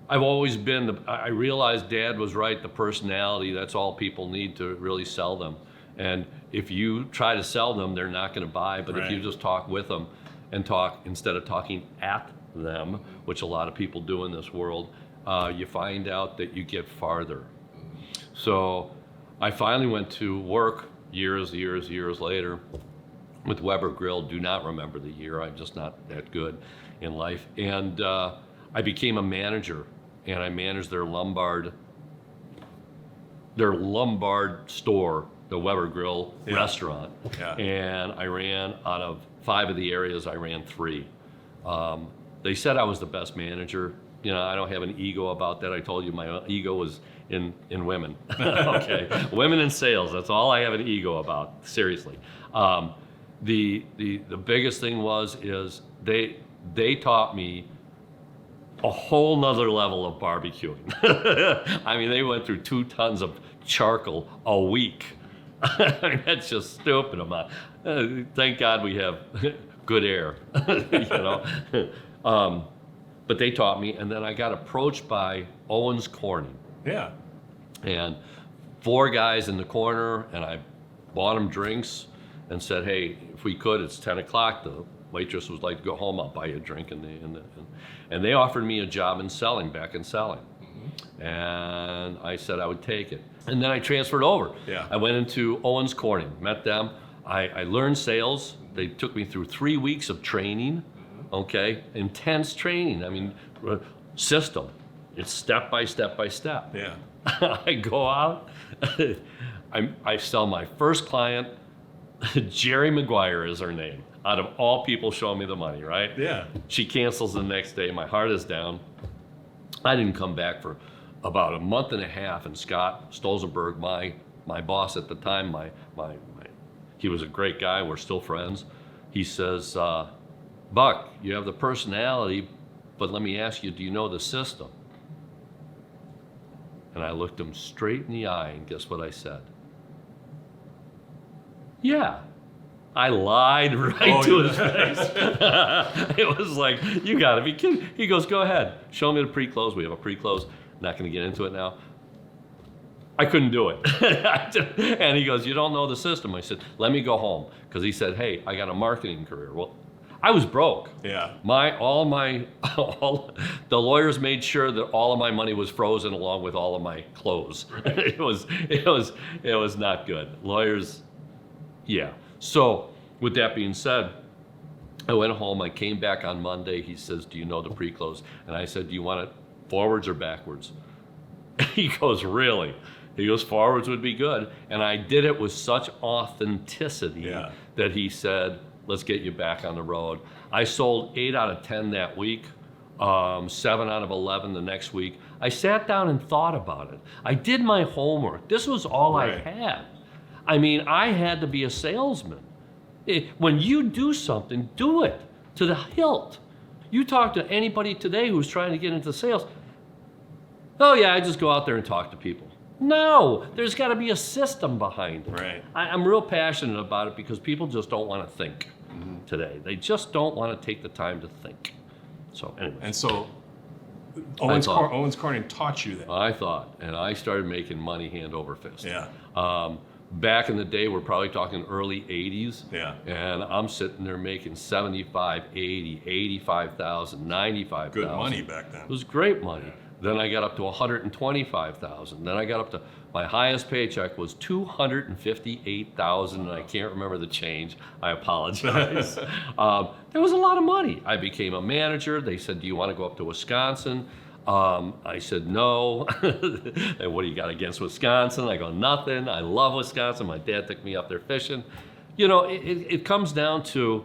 I've always been. I realized Dad was right. The personality, that's all people need to really sell them. And if you try to sell them, they're not going to buy. But if you just talk with them and talk instead of talking at them, which a lot of people do in this world, you find out that you get farther. So I finally went to work years later with Weber Grill. Do not remember the year. I'm just not that good in life. And I became a manager, and I managed their Lombard store, the Weber Grill restaurant. Yeah. And I ran, out of 5 of the areas, I ran 3. They said I was the best manager. I don't have an ego about that. I told you my ego was in women. Okay, women in sales. That's all I have an ego about. Seriously, the biggest thing is they taught me a whole nother level of barbecuing. I mean, they went through 2 tons of charcoal a week. I mean, that's just stupid amount. Thank God we have good air. But they taught me, and then I got approached by Owens Corning. Yeah. And 4 guys in the corner, and I bought them drinks and said, hey, if we could, it's 10 o'clock. The waitress was like, go home, I'll buy you a drink. And they offered me a job in selling, back in selling. Mm-hmm. And I said I would take it. And then I transferred over. Yeah. I went into Owens Corning, met them. I learned sales. They took me through 3 weeks of training. Okay, intense training. I mean, system. It's step by step by step. Yeah. I go out. I sell my first client. Jerry McGuire is her name. Out of all people, showing me the money, right? Yeah. She cancels the next day. My heart is down. I didn't come back for about a month and a half. And Scott Stolzenberg, my boss at the time, he was a great guy. We're still friends. He says, Buck, you have the personality, but let me ask you, do you know the system? And I looked him straight in the eye, and guess what I said? Yeah. I lied right to his face. It was like, you gotta be kidding. He goes, go ahead, show me the pre-close. We have a pre-close. Not gonna get into it now. I couldn't do it. And he goes, you don't know the system. I said, let me go home. Because he said, hey, I got a marketing career. Well, I was broke. Yeah. The lawyers made sure that all of my money was frozen along with all of my clothes. Right. It was not good. Lawyers, yeah. So with that being said, I went home. I came back on Monday. He says, do you know the pre-close? And I said, do you want it forwards or backwards? He goes, really? He goes, forwards would be good. And I did it with such authenticity that he said, let's get you back on the road. I sold 8 out of 10 that week, 7 out of 11 the next week. I sat down and thought about it. I did my homework. This was all I had. I mean, I had to be a salesman. When you do something, do it to the hilt. You talk to anybody today who's trying to get into sales. Oh yeah, I just go out there and talk to people. No, there's got to be a system behind it. Right. I'm real passionate about it because people just don't want to think today. They just don't want to take the time to think. So anyway. And so Owens Corning taught you that. I thought, and I started making money hand over fist. Yeah. Back in the day, we're probably talking early 80s. Yeah. And I'm sitting there making 75, 80, 85,000, 95,000. Good money back then. It was great money. Then I got up to 125,000. Then I got up to, my highest paycheck was 258,000, and I can't remember the change. I apologize. There was a lot of money. I became a manager. They said, do you want to go up to Wisconsin? I said, no. And what do you got against Wisconsin? I go, nothing. I love Wisconsin. My dad took me up there fishing. You know, it comes down to,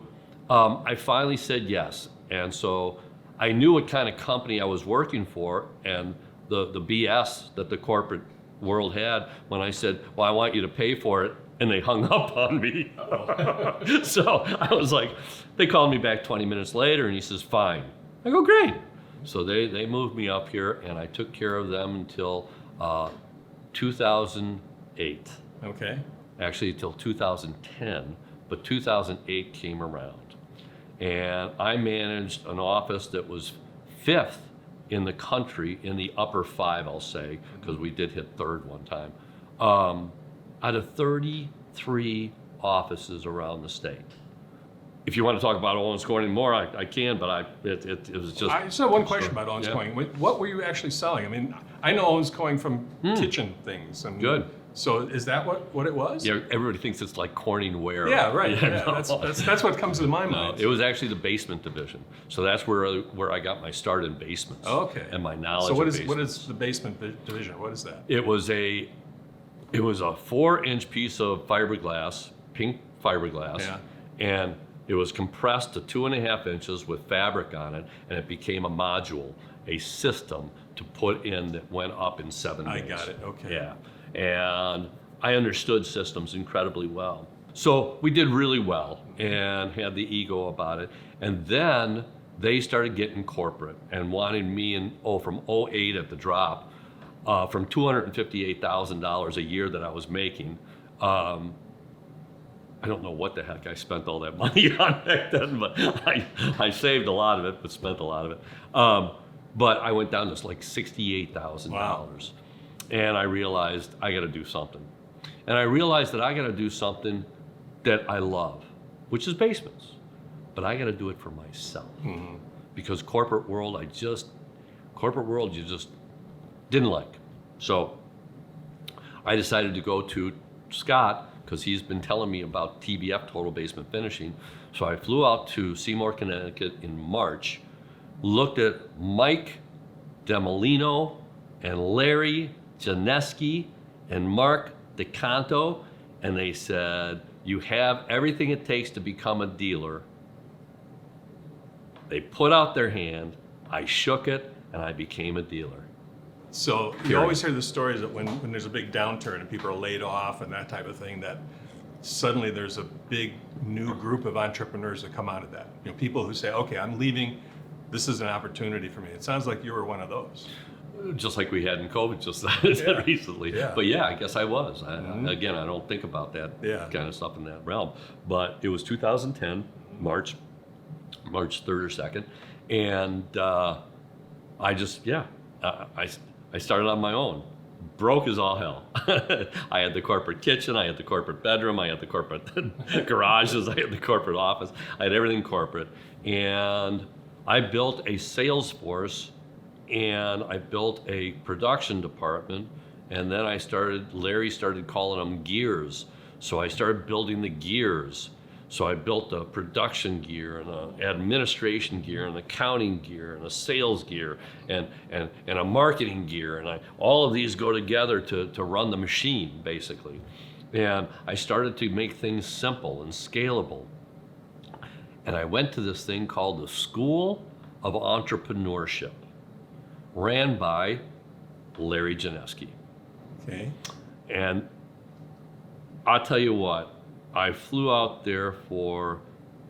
I finally said yes. And so I knew what kind of company I was working for and the BS that the corporate world had when I said, well, I want you to pay for it. And they hung up on me. So I was like, they called me back 20 minutes later and he says, fine. I go, great. So they moved me up here and I took care of them until 2008. Okay. Actually, until 2010, but 2008 came around. And I managed an office that was 5th in the country, in the upper 5, I'll say, because we did hit 3rd one time, out of 33 offices around the state. If you want to talk about Owens Corning more, I can, but it was just... I just have one question about Owens Corning. What were you actually selling? I mean, I know Owens Corning from kitchen things. And Good. So is that what it was? Yeah, everybody thinks it's like Corning ware. Yeah, right. Yeah, no. that's what comes to my mind. It was actually the basement division. So that's where I got my start in basements. Okay. And my knowledge So of what basements. is the basement division? What is that? It was a 4-inch piece of fiberglass, pink fiberglass, Yeah. and it was compressed to 2.5 inches with fabric on it, and it became a module, a system to put in that went up in 7 days. I got it. Okay. Yeah, and I understood systems incredibly well. So we did really well and had the ego about it. And then they started getting corporate and wanting me from 08 at the drop, from $258,000 a year that I was making. I don't know what the heck I spent all that money on back then, but I saved a lot of it, but spent a lot of it. But I went down to like $68,000. Wow. And I realized I got to do something. And I realized that I got to do something that I love, which is basements. But I got to do it for myself. Mm-hmm. Because corporate world, you just didn't like. So I decided to go to Scott because he's been telling me about TBF, Total Basement Finishing. So I flew out to Seymour, Connecticut in March, looked at Mike Demolino and Larry Janeski and Mark DeCanto, and they said, you have everything it takes to become a dealer. They put out their hand, I shook it, and I became a dealer. So you always hear the stories that when there's a big downturn and people are laid off and that type of thing, that suddenly there's a big new group of entrepreneurs that come out of that. You know, people who say, okay, I'm leaving, this is an opportunity for me. It sounds like you were one of those. Just like we had in COVID just recently. Yeah. But yeah, I guess I was. Again, I don't think about that kind of stuff in that realm. But it was 2010, March 3rd or 2nd. And I started on my own. Broke as all hell. I had the corporate kitchen, I had the corporate bedroom, I had the corporate garages, I had the corporate office, I had everything corporate. And I built a sales force and I built a production department, and then Larry started calling them gears. So I started building the gears. So I built a production gear and an administration gear and an accounting gear and a sales gear and a marketing gear. And all of these go together to run the machine, basically. And I started to make things simple and scalable. And I went to this thing called the School of Entrepreneurship, ran by Larry Janeski. Okay. And I'll tell you what, I flew out there for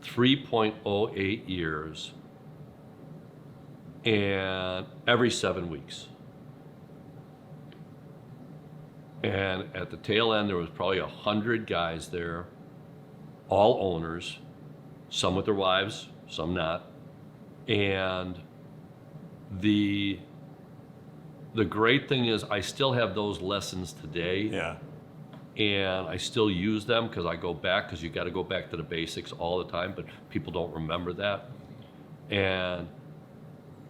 3.08 years and every 7 weeks. And at the tail end, there was probably 100 guys there, all owners, some with their wives, some not. And the great thing is I still have those lessons today. Yeah. And I still use them because I go back, because you got to go back to the basics all the time, but people don't remember that. And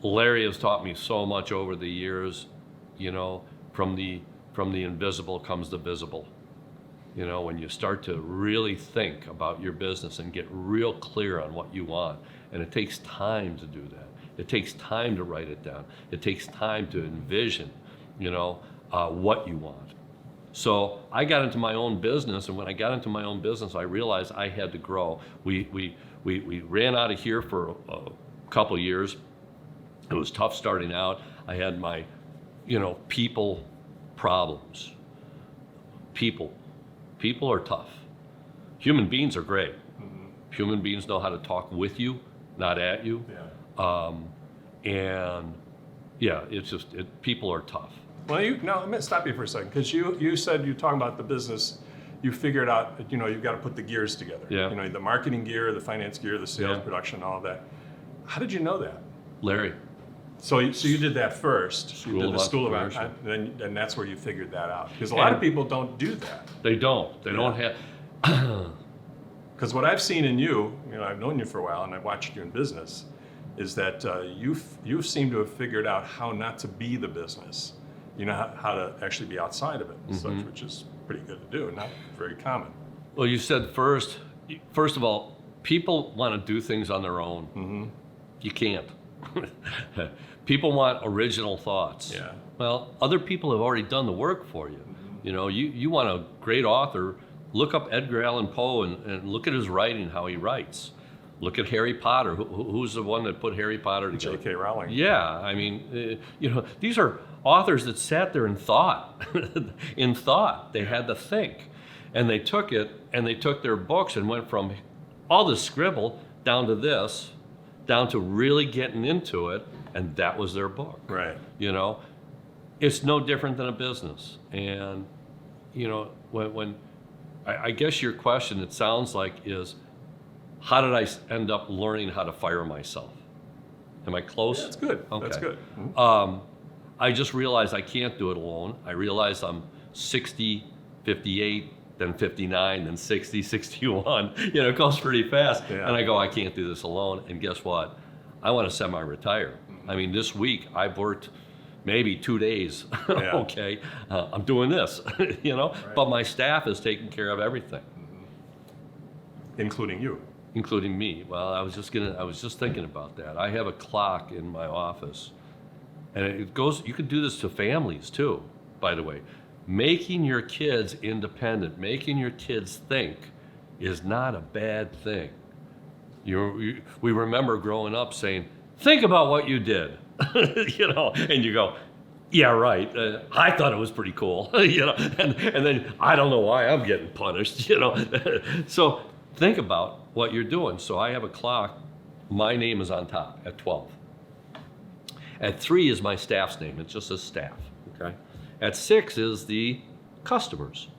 Larry has taught me so much over the years, you know, from the invisible comes the visible. You know, when you start to really think about your business and get real clear on what you want, and it takes time to do that. It takes time to write it down. It takes time to envision, you know, what you want. So I got into my own business, and when I got into my own business, I realized I had to grow. We ran out of here for a couple years. It was tough starting out. I had my, you know, people problems. People are tough. Human beings are great. Mm-hmm. Human beings know how to talk with you, not at you. Yeah. And yeah, it's just, people are tough. Well, let me stop you for a second, because you said you're talking about the business. You figured out that, you know, you've got to put the gears together. Yeah. You know, the marketing gear, the finance gear, the sales, Yeah. production, all of that. How did you know that? Larry. So you did that first. You did the School of Entrepreneurship. and that's where you figured that out. Because a lot of people don't do that. They don't. They don't have. Because what I've seen in you, you know, I've known you for a while and I've watched you in business, is that you seem to have figured out how not to be the business. You know how to actually be outside of it, and such, which is pretty good to do, not very common. Well, you said first of all, people want to do things on their own. Mm-hmm. You can't. People want original thoughts. Yeah. Well, other people have already done the work for you. Mm-hmm. You know, you want a great author, look up Edgar Allan Poe and look at his writing, how he writes. Look at Harry Potter. Who's the one that put Harry Potter together? J.K. Rowling. Yeah, I mean, you know, these are authors that sat there and thought. In thought, they had to think. And they took it, and they took their books and went from all the scribble down to this, down to really getting into it, and that was their book. Right. You know, it's no different than a business. And, you know, when I guess your question, it sounds like, is how did I end up learning how to fire myself? Am I close? Yeah, that's good. Okay. That's good. Mm-hmm. I just realized I can't do it alone. I realized I'm 60, 58, then 59, then 60, 61. You know, it goes pretty fast. Yeah. And I go, I can't do this alone. And guess what? I want to semi-retire. I mean, this week I've worked maybe 2 days. Yeah. Okay, I'm doing this, you know, Right. But my staff is taking care of everything. Including you. Including me. Well, I was just thinking about that. I have a clock in my office, and it goes, you can do this to families too, by the way. Making your kids independent, making your kids think is not a bad thing. We remember growing up saying, think about what you did, you know, and you go, yeah, right. I thought it was pretty cool, you know, and then I don't know why I'm getting punished, you know. So think about what you're doing. So I have a clock. My name is on top at 12. At 3 is my staff's name. It just says staff, okay? At 6 is the customers,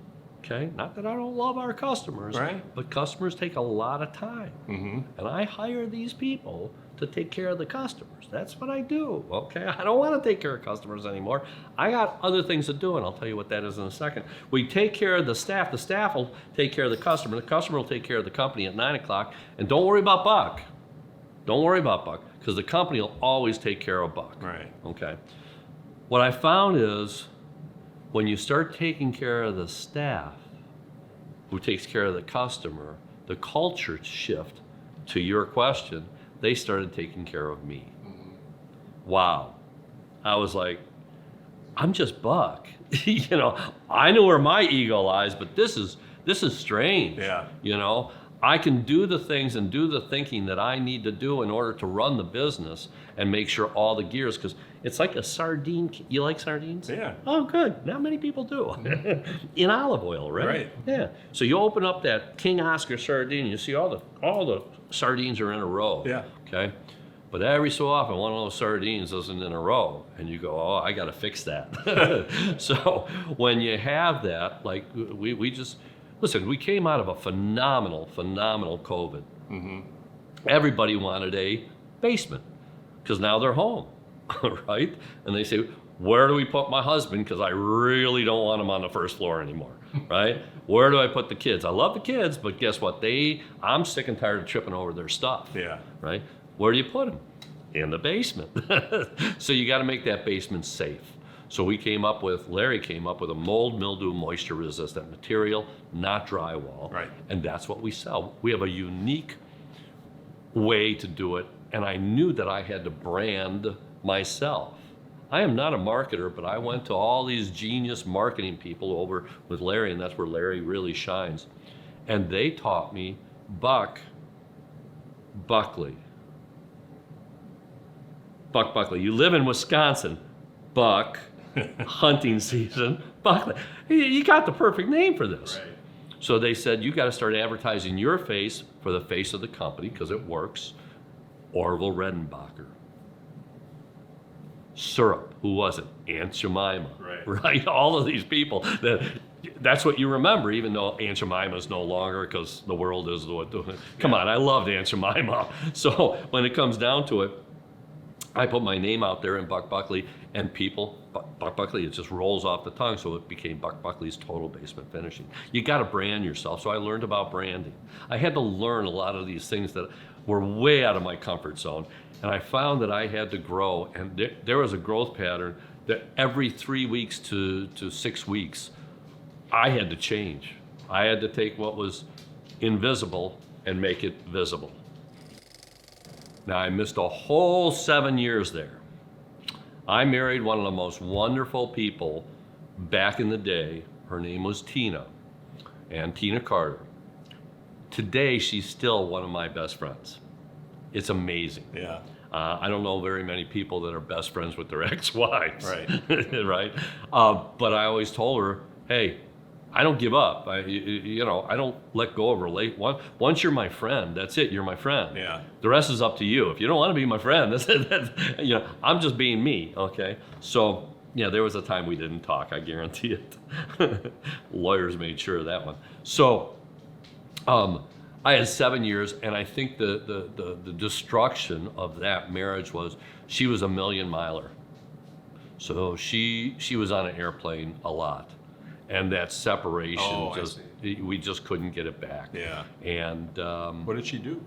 okay? Not that I don't love our customers, right? But customers take a lot of time. Mm-hmm. And I hire these people to take care of the customers. That's what I do, okay? I don't want to take care of customers anymore. I got other things to do, and I'll tell you what that is in a second. We take care of the staff. The staff will take care of the customer. The customer will take care of the company at 9 o'clock. And don't worry about Buck. Don't worry about Buck, because the company will always take care of Buck. Right. Okay. What I found is when you start taking care of the staff who takes care of the customer, the culture shift to your question, they started taking care of me. Wow. I was like, I'm just Buck. You know, I know where my ego lies, but this is strange. Yeah. You know, I can do the things and do the thinking that I need to do in order to run the business and make sure all the gears, because it's like a sardine. You like sardines? Yeah. Oh, good. Not many people do. In olive oil, right? Right. Yeah. So you open up that King Oscar sardine, you see all the sardines are in a row. Yeah. Okay. But every so often, one of those sardines isn't in a row, and you go, "Oh, I got to fix that." So when you have that, like we just listen. We came out of a phenomenal COVID. Everybody wanted a basement because now they're home, right? And they say, "Where do we put my husband? Because I really don't want him on the first floor anymore." Right? Where do I put the kids? I love the kids, but guess what? I'm sick and tired of tripping over their stuff. Yeah. Right? Where do you put them? In the basement. So you got to make that basement safe. So Larry came up with a mold, mildew, moisture resistant material, not drywall. Right. And that's what we sell. We have a unique way to do it. And I knew that I had to brand myself. I am not a marketer, but I went to all these genius marketing people over with Larry, and that's where Larry really shines. And they taught me Buckley. Buckley. You live in Wisconsin. Buck, hunting season, Buckley. You got the perfect name for this. Right. So they said, you got to start advertising your face for the face of the company because it works. Orville Redenbacher. Syrup. Who was it? Aunt Jemima. Right? All of these people. That's what you remember, even though Aunt Jemima is no longer because the world is what. Come on, I loved Aunt Jemima. So when it comes down to it, I put my name out there in Buck Buckley, and Buck Buckley, it just rolls off the tongue, so it became Buck Buckley's Total Basement Finishing. You got to brand yourself, so I learned about branding. I had to learn a lot of these things that were way out of my comfort zone, and I found that I had to grow, and there was a growth pattern that every 3 weeks to 6 weeks, I had to change. I had to take what was invisible and make it visible. Now, I missed a whole 7 years there. I married one of the most wonderful people back in the day. Her name was Tina, and Tina Carter. Today, she's still one of my best friends. It's amazing. Yeah. I don't know very many people that are best friends with their ex-wives. Right. Right? But I always told her, hey, I don't give up. I don't let go of a relate. Once you're my friend, that's it. You're my friend. Yeah. The rest is up to you. If you don't want to be my friend, I'm just being me. Okay. So yeah, there was a time we didn't talk. I guarantee it. Lawyers made sure of that one. So I had 7 years, and I think the destruction of that marriage was she was a million miler. So she was on an airplane a lot. And that separation, we just couldn't get it back. Yeah. And what did she do?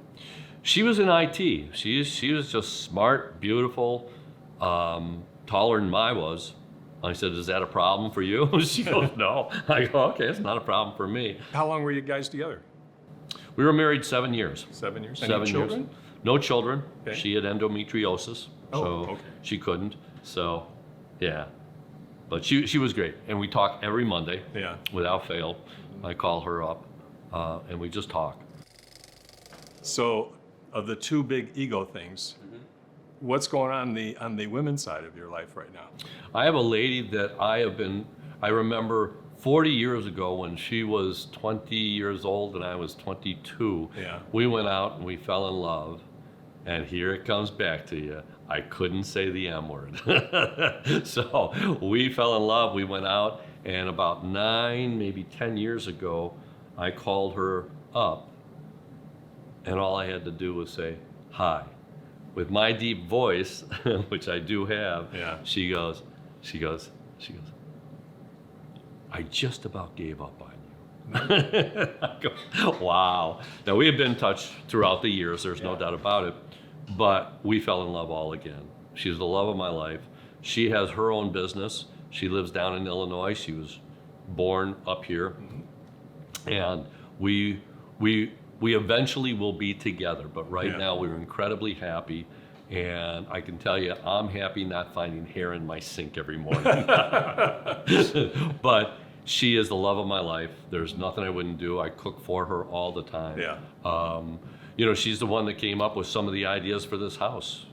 She was in IT. She was just smart, beautiful, taller than I was. I said, "Is that a problem for you?" She goes, "No." I go, "Okay, it's not a problem for me." How long were you guys together? We were married 7 years. 7 years. 7 Any children? years. No children. Okay. She had endometriosis, Oh, so okay. she couldn't. So, yeah. But she was great, and we talk every Monday. Yeah. Without fail. I call her up, and we just talk. So, of the two big ego things, what's going on the women's side of your life right now? I have a lady that I remember 40 years ago when she was 20 years old and I was 22. Yeah. We went out and we fell in love, and here it comes back to you. I couldn't say the M word. So we fell in love. We went out, and about 9, maybe 10 years ago, I called her up, and all I had to do was say, hi. With my deep voice, which I do have, Yeah. she goes, I just about gave up on you. I go, wow. Now, we have been in touch throughout the years, there's no doubt about it. But we fell in love all again. She's the love of my life. She has her own business. She lives down in Illinois. She was born up here. And we eventually will be together. But right now we're incredibly happy. And I can tell you, I'm happy not finding hair in my sink every morning. But she is the love of my life. There's nothing I wouldn't do. I cook for her all the time. Yeah. You know, she's the one that came up with some of the ideas for this house.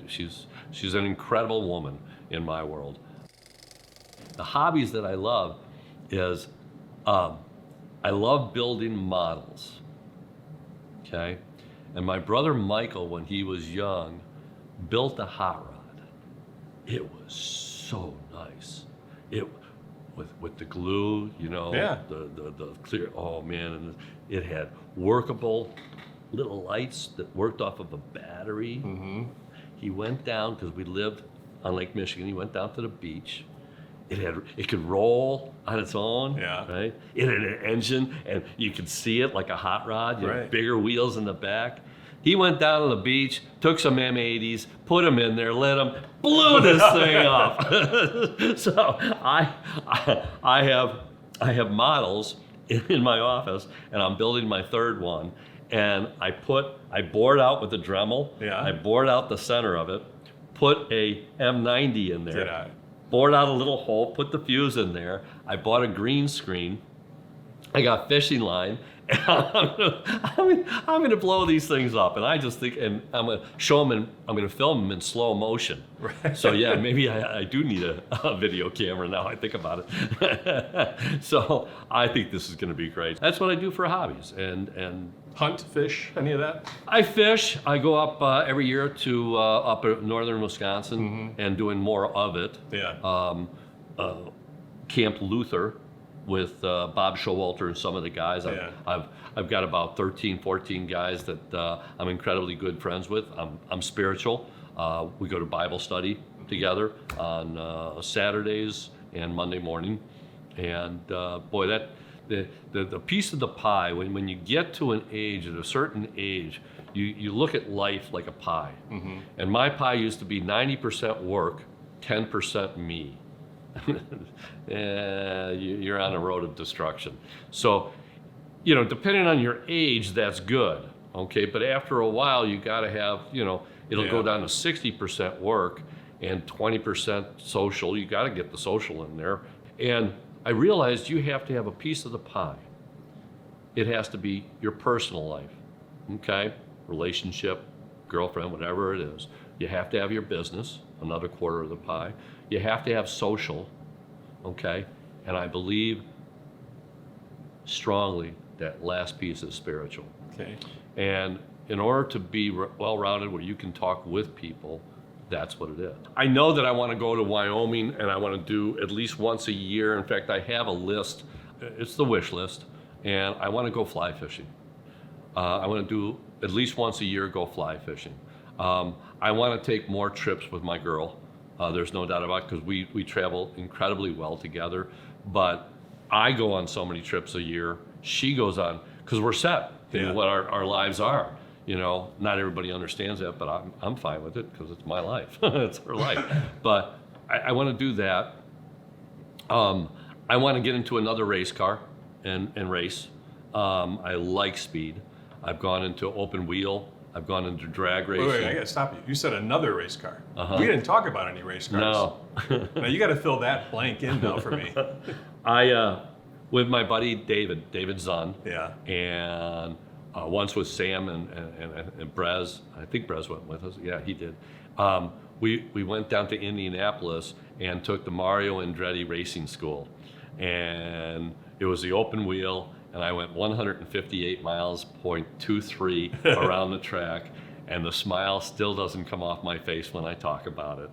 She's an incredible woman in my world. The hobbies that I love is I love building models. Okay, and my brother Michael, when he was young, built a hot rod. It was so nice. It with the glue, you know, Yeah. the clear. Oh man, and it had workable little lights that worked off of a battery. Mm-hmm. He went down because we lived on Lake Michigan. He went down to the beach. It could roll on its own. Yeah. Right. It had an engine, and you could see it like a hot rod. You know, Right. bigger wheels in the back. He went down to the beach, took some M80s, put them in there, lit them, blew this thing up. So I have models in my office, and I'm building my third one. And I bored out with a Dremel. Yeah. I bored out the center of it, put a M90 in there. Did I? Bored out a little hole, put the fuse in there. I bought a green screen. I got fishing line. And I'm gonna blow these things up, and I just think, and I'm gonna show them, I'm gonna film them in slow motion. Right. So yeah, maybe I do need a video camera now I think about it. So I think this is gonna be great. That's what I do for hobbies, and Hunt, fish, any of that? I fish. I go up every year to up in northern Wisconsin and doing more of it. Yeah. Camp Luther with Bob Showalter and some of the guys. Yeah. I've got about 13, 14 guys that I'm incredibly good friends with. I'm spiritual. We go to Bible study together on Saturdays and Monday morning. And boy, that the piece of the pie, when you get to an age, at a certain age, you look at life like a pie. Mm-hmm. And my pie used to be 90% work, 10% me. You're on a road of destruction. So, you know, depending on your age, that's good, okay? But after a while, you got to have, you know, it'll go down to 60% work and 20% social. You got to get the social in there. And I realized you have to have a piece of the pie. It has to be your personal life, okay? Relationship, girlfriend, whatever it is. You have to have your business, another quarter of the pie. You have to have social, okay? And I believe strongly that last piece is spiritual. Okay. And in order to be well-rounded where you can talk with people, that's what it is. I know that I want to go to Wyoming, and I want to do at least once a year. In fact, I have a list. It's the wish list, and I want to go fly fishing. I want to do at least once a year, go fly fishing. I want to take more trips with my girl. There's no doubt about it, because we travel incredibly well together. But I go on so many trips a year. She goes on, because we're set in what our lives are. You know, not everybody understands that, but I'm fine with it because it's my life. It's her life. But I want to do that. I want to get into another race car and race. I like speed. I've gone into open wheel. I've gone into drag racing. Wait, I got to stop you. You said another race car. Uh-huh. We didn't talk about any race cars. No. Now you got to fill that blank in now for me. With my buddy David Zahn. Yeah. And once with Sam and Brez. I think Brez went with us. Yeah, he did. We went down to Indianapolis and took the Mario Andretti Racing School. And it was the open wheel, and I went 158 miles, 0.23 around the track, and the smile still doesn't come off my face when I talk about it.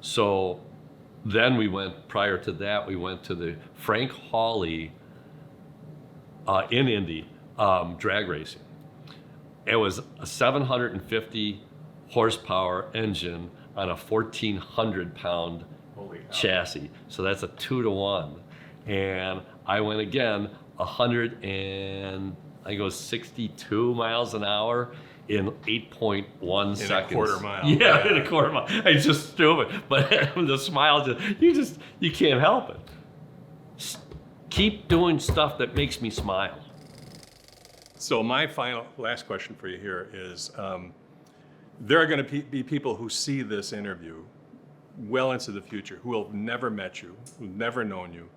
So then prior to that, we went to the Frank Hawley in Indy drag racing. It was a 750 horsepower engine on a 1,400 pound chassis. So that's a 2-to-1. And I went again 62 miles an hour in 8.1 seconds. In a quarter mile. Yeah, in a quarter mile. It's just stupid. But the smile, you can't help it. Keep doing stuff that makes me smile. So my last question for you here is, there are going to be people who see this interview well into the future, who have never met you, who've never known you,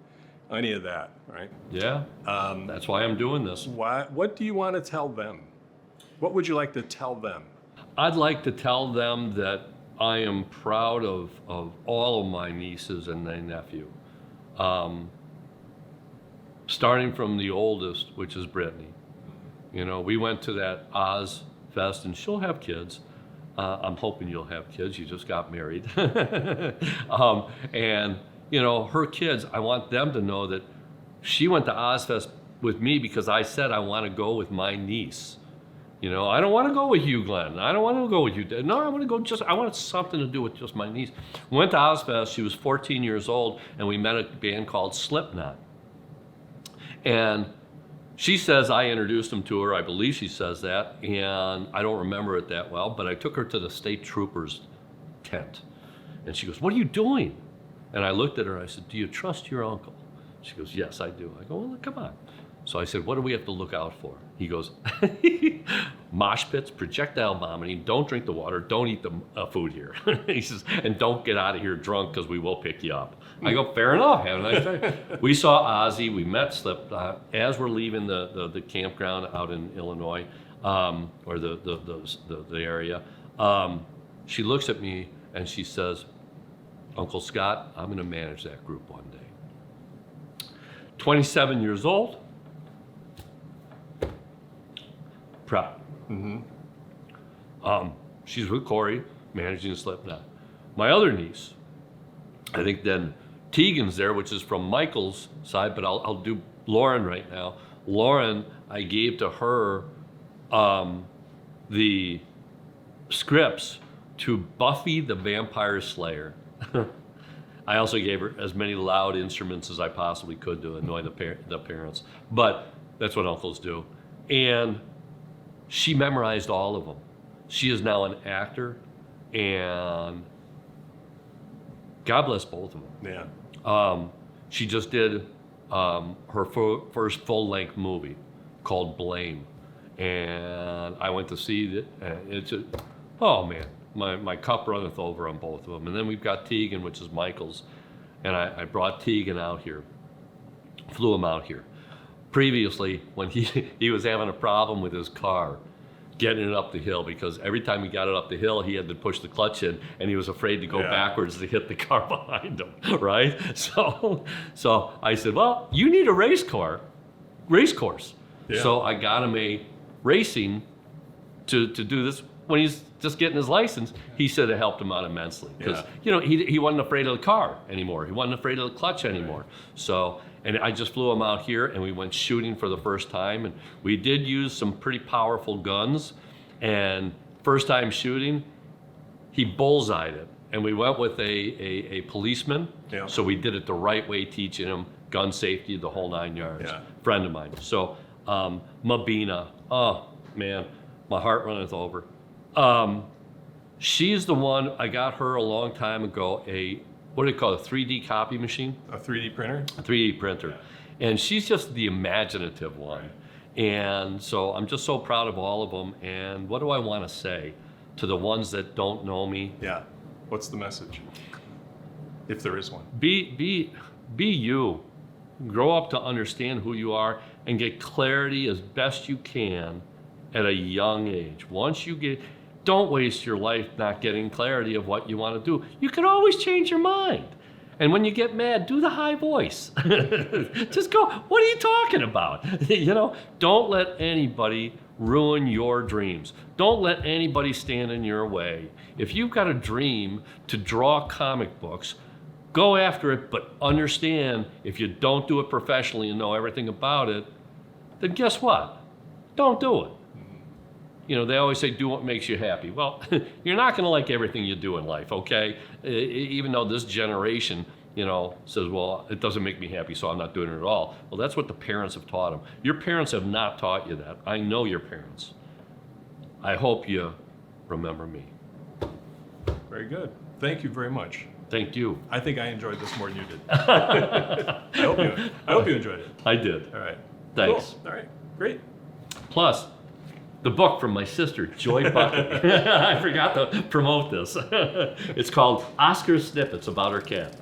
any of that, right? Yeah. That's why I'm doing this. What do you want to tell them? What would you like to tell them? I'd like to tell them that I am proud of all of my nieces and my nephew. Starting from the oldest, which is Brittany. You know, we went to that Oz Fest, and she'll have kids. I'm hoping you'll have kids. You just got married. And, you know, her kids, I want them to know that she went to Ozfest with me because I said I want to go with my niece. You know, I don't want to go with you, Glenn. I don't want to go with you. No, I want to go I want something to do with just my niece. We went to Ozfest. She was 14 years old, and we met a band called Slipknot. And she says I introduced them to her. I believe she says that, and I don't remember it that well, but I took her to the state troopers tent. And she goes, "What are you doing?" And I looked at her and I said, "Do you trust your uncle?" She goes, "Yes, I do." I go, "Well, come on." So I said, "What do we have to look out for?" He goes, "Mosh pits, projectile vomiting, don't drink the water, don't eat the food here." He says, "And don't get out of here drunk because we will pick you up." I go, "Fair enough, have a nice day." We saw Ozzy, we met Slipknot as we're leaving the campground out in Illinois, or the area. She looks at me and she says, "Uncle Scott, I'm going to manage that group one day." 27 years old. Proud. She's with Corey, managing Slipknot. My other niece, I think then Tegan's there, which is from Michael's side, but I'll do Lauren right now. Lauren, I gave to her the scripts to Buffy the Vampire Slayer. I also gave her as many loud instruments as I possibly could to annoy the parents, but that's what uncles do. And she memorized all of them. She is now an actor, and God bless both of them. Yeah. She just did her first full-length movie called Blame, and I went to see it. It's oh man, my cup runneth over on both of them. And then we've got Tegan, which is Michael's, and I brought Tegan out here, flew him out here. Previously, when he was having a problem with his car, getting it up the hill, because every time he got it up the hill, he had to push the clutch in, and he was afraid to go backwards to hit the car behind him, right? So I said, "Well, you need a race course." Yeah. So I got him a racing to do this. When he's just getting his license, he said it helped him out immensely, because you know, he wasn't afraid of the car anymore. He wasn't afraid of the clutch anymore. So, and I just flew him out here, and we went shooting for the first time, and we did use some pretty powerful guns. And first time shooting, he bullseyed it, and we went with a policeman. Yeah. So we did it the right way, teaching him gun safety, the whole 9 yards. Yeah. Friend of mine. So Mabina, oh man, my heart runneth over. She's the one, I got her a long time ago, what do you call it, a 3D copy machine? A 3D printer? A 3D printer. Yeah. And she's just the imaginative one. Right. And so I'm just so proud of all of them. And what do I want to say to the ones that don't know me? Yeah. What's the message? If there is one. Be you. Grow up to understand who you are and get clarity as best you can at a young age. Don't waste your life not getting clarity of what you want to do. You can always change your mind. And when you get mad, do the high voice. Just go, "What are you talking about?" You know, don't let anybody ruin your dreams. Don't let anybody stand in your way. If you've got a dream to draw comic books, go after it, but understand if you don't do it professionally and know everything about it, then guess what? Don't do it. You know, they always say, do what makes you happy. Well, you're not going to like everything you do in life, okay? Even though this generation, you know, says, well, it doesn't make me happy, so I'm not doing it at all. Well, that's what the parents have taught them. Your parents have not taught you that. I know your parents. I hope you remember me. Very good. Thank you very much. Thank you. I think I enjoyed this more than you did. I hope you enjoyed it. I did. All right. Thanks. Cool. All right. Great. Plus, the book from my sister, Joy Buckley. I forgot to promote this. It's called Oscar Snippets about her cat.